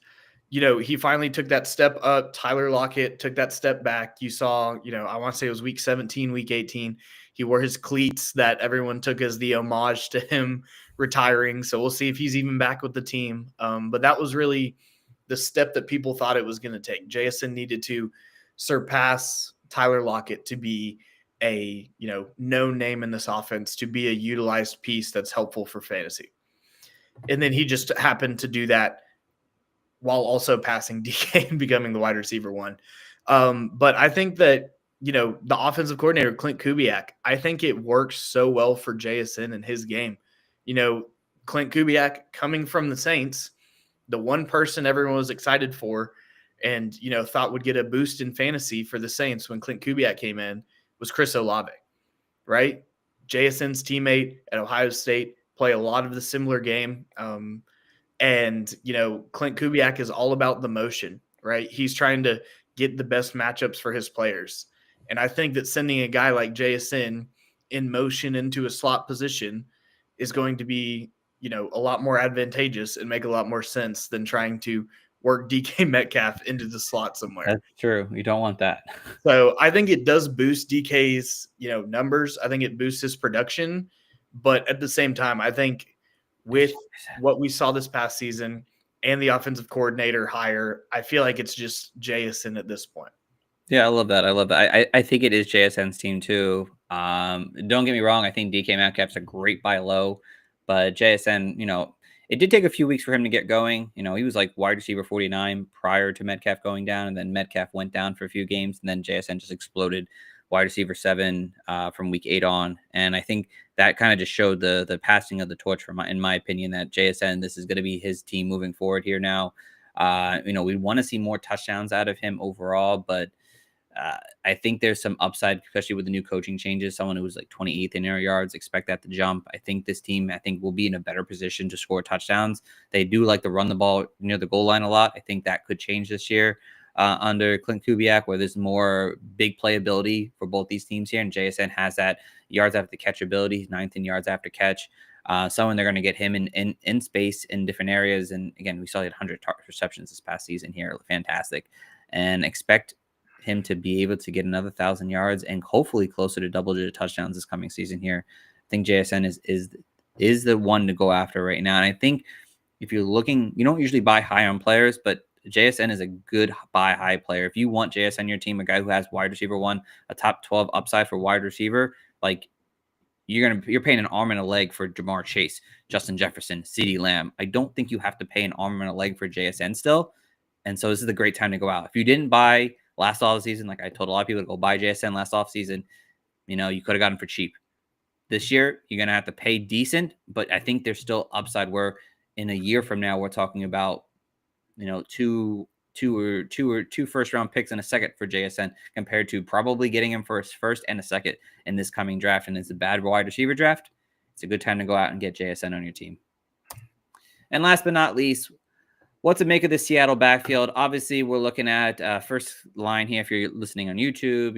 [SPEAKER 3] he finally took that step up. Tyler Lockett took that step back. You saw, I want to say it was week 17, week 18. He wore his cleats that everyone took as the homage to him retiring. So we'll see if he's even back with the team. But that was really the step that people thought it was going to take. JSN needed to surpass Tyler Lockett to be a, known name in this offense, to be a utilized piece that's helpful for fantasy. And then he just happened to do that while also passing DK and becoming the wide receiver 1. But I think that, the offensive coordinator, Clint Kubiak, I think it works so well for JSN in his game. Clint Kubiak, coming from the Saints, the one person everyone was excited for and, thought would get a boost in fantasy for the Saints when Clint Kubiak came in, was Chris Olave, right? JSN's teammate at Ohio State, play a lot of the similar game. And, Clint Kubiak is all about the motion, right? He's trying to get the best matchups for his players. And I think that sending a guy like JSN in motion into a slot position is going to be, a lot more advantageous and make a lot more sense than trying to work DK Metcalf into the slot somewhere.
[SPEAKER 2] That's true. You don't want that.
[SPEAKER 3] So I think it does boost DK's, numbers. I think it boosts his production. But at the same time, I think with what we saw this past season and the offensive coordinator hire, I feel like it's just JSN at this point.
[SPEAKER 2] Yeah, I love that. I think it is JSN's team too. Don't get me wrong. I think DK Metcalf's a great buy low, but JSN, it did take a few weeks for him to get going. He was like wide receiver 49 prior to Metcalf going down, and then Metcalf went down for a few games, and then JSN just exploded wide receiver 7 from week 8 on. And I think that kind of just showed the passing of the torch in my opinion, that JSN, this is going to be his team moving forward here now. We want to see more touchdowns out of him overall, but I think there's some upside, especially with the new coaching changes. Someone who was like 28th in air yards, expect that to jump. I think this team, will be in a better position to score touchdowns. They do like to run the ball near the goal line a lot. I think that could change this year under Clint Kubiak, where there's more big playability for both these teams here. And JSN has that yards after catch ability. He's 9th in yards after catch. Someone they're going to get him in space in different areas. And again, we saw he had 100 receptions this past season here. Fantastic. And expect him to be able to get another 1,000 yards and hopefully closer to double-digit touchdowns this coming season here. I think JSN is the one to go after right now. And I think if you're looking, you don't usually buy high on players, but JSN is a good buy high player. If you want JSN on your team, a guy who has wide receiver 1, a top 12 upside for wide receiver, like you're paying an arm and a leg for Jamar Chase, Justin Jefferson, CeeDee Lamb. I don't think you have to pay an arm and a leg for JSN still. And so this is a great time to go out. If you didn't buy last offseason, like I told a lot of people to go buy JSN last offseason, you could have gotten for cheap. This year, you're going to have to pay decent, but I think there's still upside where in a year from now, we're talking about, two first round picks and a second for JSN compared to probably getting him for his first and a second in this coming draft. And it's a bad wide receiver draft. It's a good time to go out and get JSN on your team. And last but not least, what to make of the Seattle backfield? Obviously, we're looking at first line here. If you're listening on YouTube,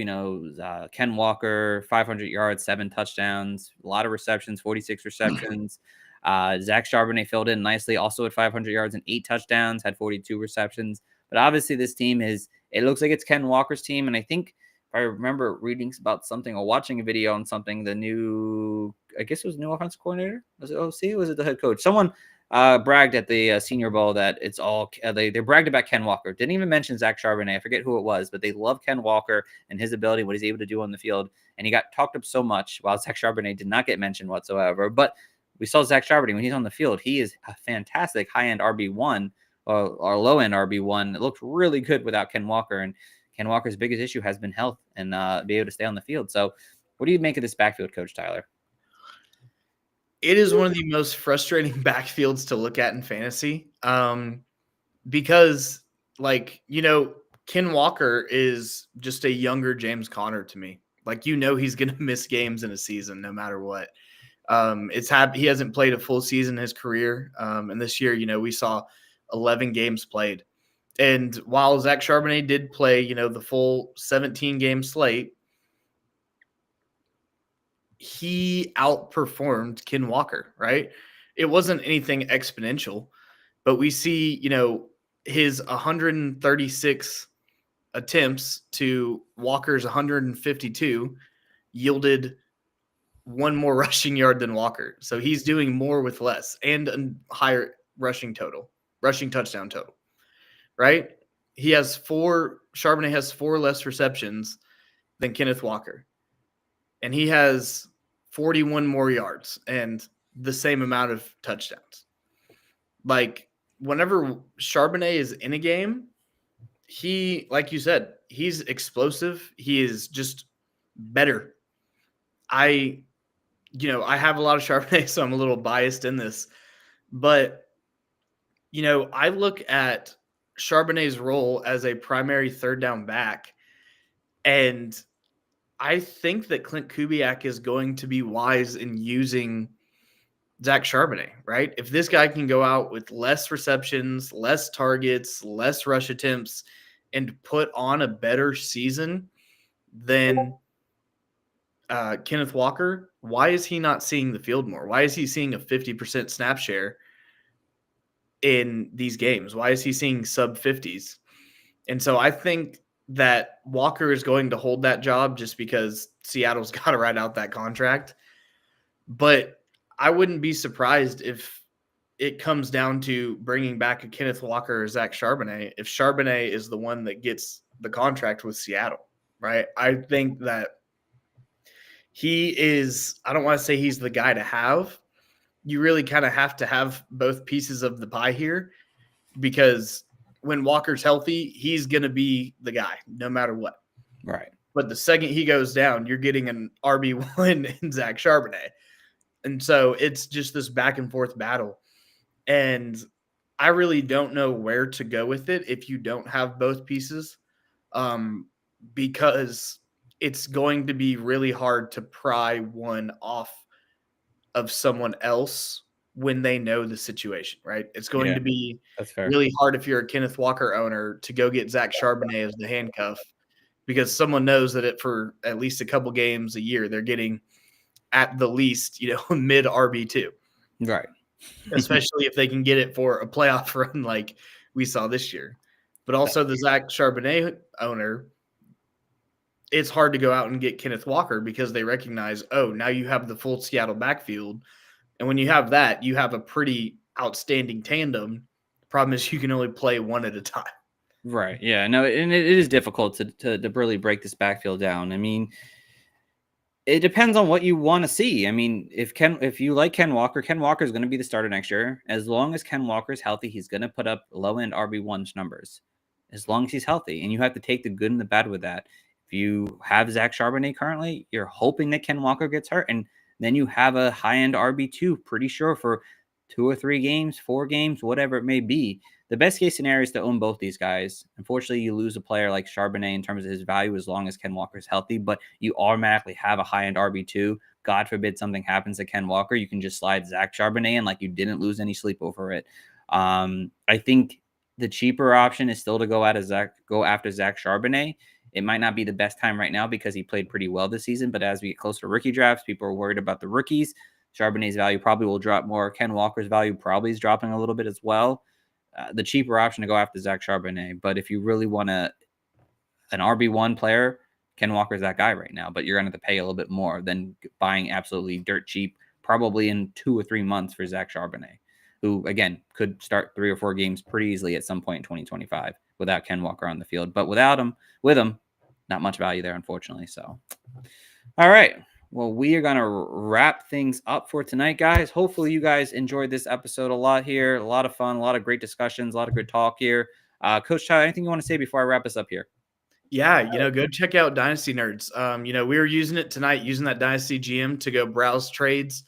[SPEAKER 2] Ken Walker, 500 yards, 7 touchdowns, a lot of receptions, 46 receptions. Zach Charbonnet filled in nicely, also at 500 yards and 8 touchdowns, had 42 receptions. But obviously, this team it looks like it's Ken Walker's team. And I think if I remember reading about something or watching a video on something, I guess it was new offensive coordinator. Was it OC? Or was it the head coach? Someone bragged at the Senior Bowl that it's all they bragged about Ken Walker. Didn't even mention Zach Charbonnet. I forget who it was, but they love Ken Walker and his ability, what he's able to do on the field. And he got talked up so much, while Zach Charbonnet did not get mentioned whatsoever. But we saw Zach Charbonnet when he's on the field. He is a fantastic high-end RB1 or low-end RB1. It looked really good without Ken Walker. And Ken Walker's biggest issue has been health and be able to stay on the field. So what do you make of this backfield, Coach Tyler?
[SPEAKER 3] It is one of the most frustrating backfields to look at in fantasy because, Ken Walker is just a younger James Conner to me. He's going to miss games in a season no matter what. He hasn't played a full season in his career. And this year, we saw 11 games played. And while Zach Charbonnet did play, the full 17-game slate, he outperformed Ken Walker, right? It wasn't anything exponential, but we see, his 136 attempts to Walker's 152 yielded one more rushing yard than Walker. So he's doing more with less and a higher rushing touchdown total, right? Charbonnet has 4 less receptions than Kenneth Walker. And he has 41 more yards and the same amount of touchdowns. Whenever Charbonnet is in a game, he, like you said, he's explosive. He is just better. I have a lot of Charbonnet, so I'm a little biased in this. But, I look at Charbonnet's role as a primary third down back, and I think that Clint Kubiak is going to be wise in using Zach Charbonnet, right? If this guy can go out with less receptions, less targets, less rush attempts, and put on a better season than Kenneth Walker, why is he not seeing the field more? Why is he seeing a 50% snap share in these games? Why is he seeing sub 50s? And so I think that Walker is going to hold that job just because Seattle's got to ride out that contract. But I wouldn't be surprised if it comes down to bringing back a Kenneth Walker or Zach Charbonnet if Charbonnet is the one that gets the contract with Seattle, right? I think that he is – I don't want to say he's the guy to have. You really kind of have to have both pieces of the pie here because – when Walker's healthy, he's going to be the guy no matter what.
[SPEAKER 2] Right.
[SPEAKER 3] But the second he goes down, you're getting an RB1 in Zach Charbonnet. And so it's just this back and forth battle. And I really don't know where to go with it if you don't have both pieces because it's going to be really hard to pry one off of someone else when they know the situation, right? It's going to be really hard if you're a Kenneth Walker owner to go get Zach Charbonnet as the handcuff because someone knows that for at least a couple games a year, they're getting at the least, mid RB2.
[SPEAKER 2] Right.
[SPEAKER 3] Especially if they can get it for a playoff run like we saw this year. But also the Zach Charbonnet owner, it's hard to go out and get Kenneth Walker because they recognize, now you have the full Seattle backfield. And when you have that, you have a pretty outstanding tandem. The problem is you can only play one at a time.
[SPEAKER 2] Right. Yeah. No, and it is difficult to really break this backfield down. I mean, it depends on what you want to see. I mean, if you like Ken Walker is going to be the starter next year. As long as Ken Walker is healthy, he's going to put up low-end RB1's numbers. As long as he's healthy. And you have to take the good and the bad with that. If you have Zach Charbonnet currently, you're hoping that Ken Walker gets hurt. And then you have a high-end RB2, pretty sure, for 2 or 3 games, 4 games, whatever it may be. The best case scenario is to own both these guys. Unfortunately, you lose a player like Charbonnet in terms of his value as long as Ken Walker is healthy, but you automatically have a high-end RB2. God forbid something happens to Ken Walker, you can just slide Zach Charbonnet in like you didn't lose any sleep over it. I think the cheaper option is still to go after Zach Charbonnet. It might not be the best time right now because he played pretty well this season, but as we get closer to rookie drafts, people are worried about the rookies. Charbonnet's value probably will drop more. Ken Walker's value probably is dropping a little bit as well. The cheaper option to go after Zach Charbonnet. But if you really want an RB1 player, Ken Walker's that guy right now, but you're going to have to pay a little bit more than buying absolutely dirt cheap, probably in 2 or 3 months for Zach Charbonnet. who, again, could start 3 or 4 games pretty easily at some point in 2025 without Ken Walker on the field. But without him, with him, not much value there, unfortunately. So, all right. Well, we are going to wrap things up for tonight, guys. Hopefully you guys enjoyed this episode a lot here. A lot of fun, a lot of great discussions, a lot of good talk here. Coach Tyler, anything you want to say before I wrap us up here?
[SPEAKER 3] Yeah, go check out Dynasty Nerds. We were using it tonight, using that Dynasty GM to go browse trades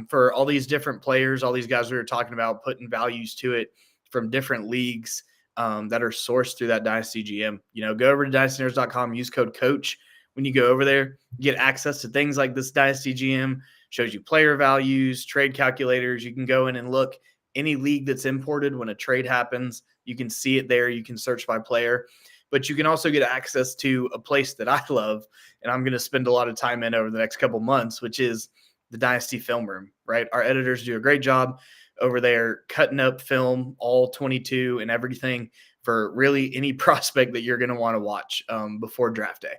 [SPEAKER 3] for all these different players, all these guys we were talking about, putting values to it from different leagues that are sourced through that Dynasty GM. Go over to dynastynerds.com, use code COACH. When you go over there, you get access to things like this Dynasty GM, shows you player values, trade calculators. You can go in and look any league that's imported when a trade happens. You can see it there. You can search by player. But you can also get access to a place that I love, and I'm going to spend a lot of time in over the next couple months, which is the Dynasty Film Room, right? Our editors do a great job over there cutting up film, all 22 and everything for really any prospect that you're going to want to watch before draft day.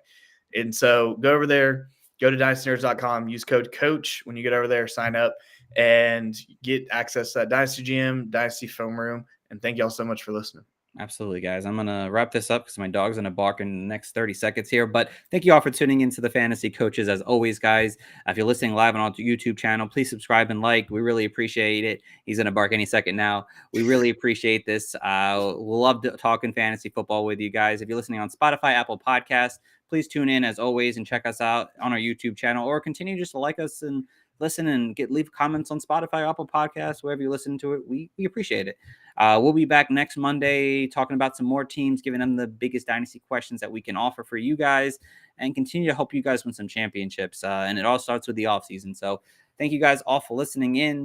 [SPEAKER 3] And so go over there, go to dynastynerds.com, use code COACH when you get over there, sign up, and get access to that Dynasty GM, Dynasty Film Room. And thank y'all so much for listening.
[SPEAKER 2] Absolutely, guys. I'm going to wrap this up because my dog's going to bark in the next 30 seconds here. But thank you all for tuning into the Fantasy Coaches. As always, guys, if you're listening live on our YouTube channel, please subscribe and like. We really appreciate it. He's going to bark any second now. We really appreciate this. Love talking fantasy football with you guys. If you're listening on Spotify, Apple Podcasts, please tune in as always and check us out on our YouTube channel, or continue just to like us and listen and leave comments on Spotify, Apple Podcasts, wherever you listen to it. We appreciate it. We'll be back next Monday talking about some more teams, giving them the biggest dynasty questions that we can offer for you guys, and continue to help you guys win some championships. And it all starts with the offseason. So thank you guys all for listening in.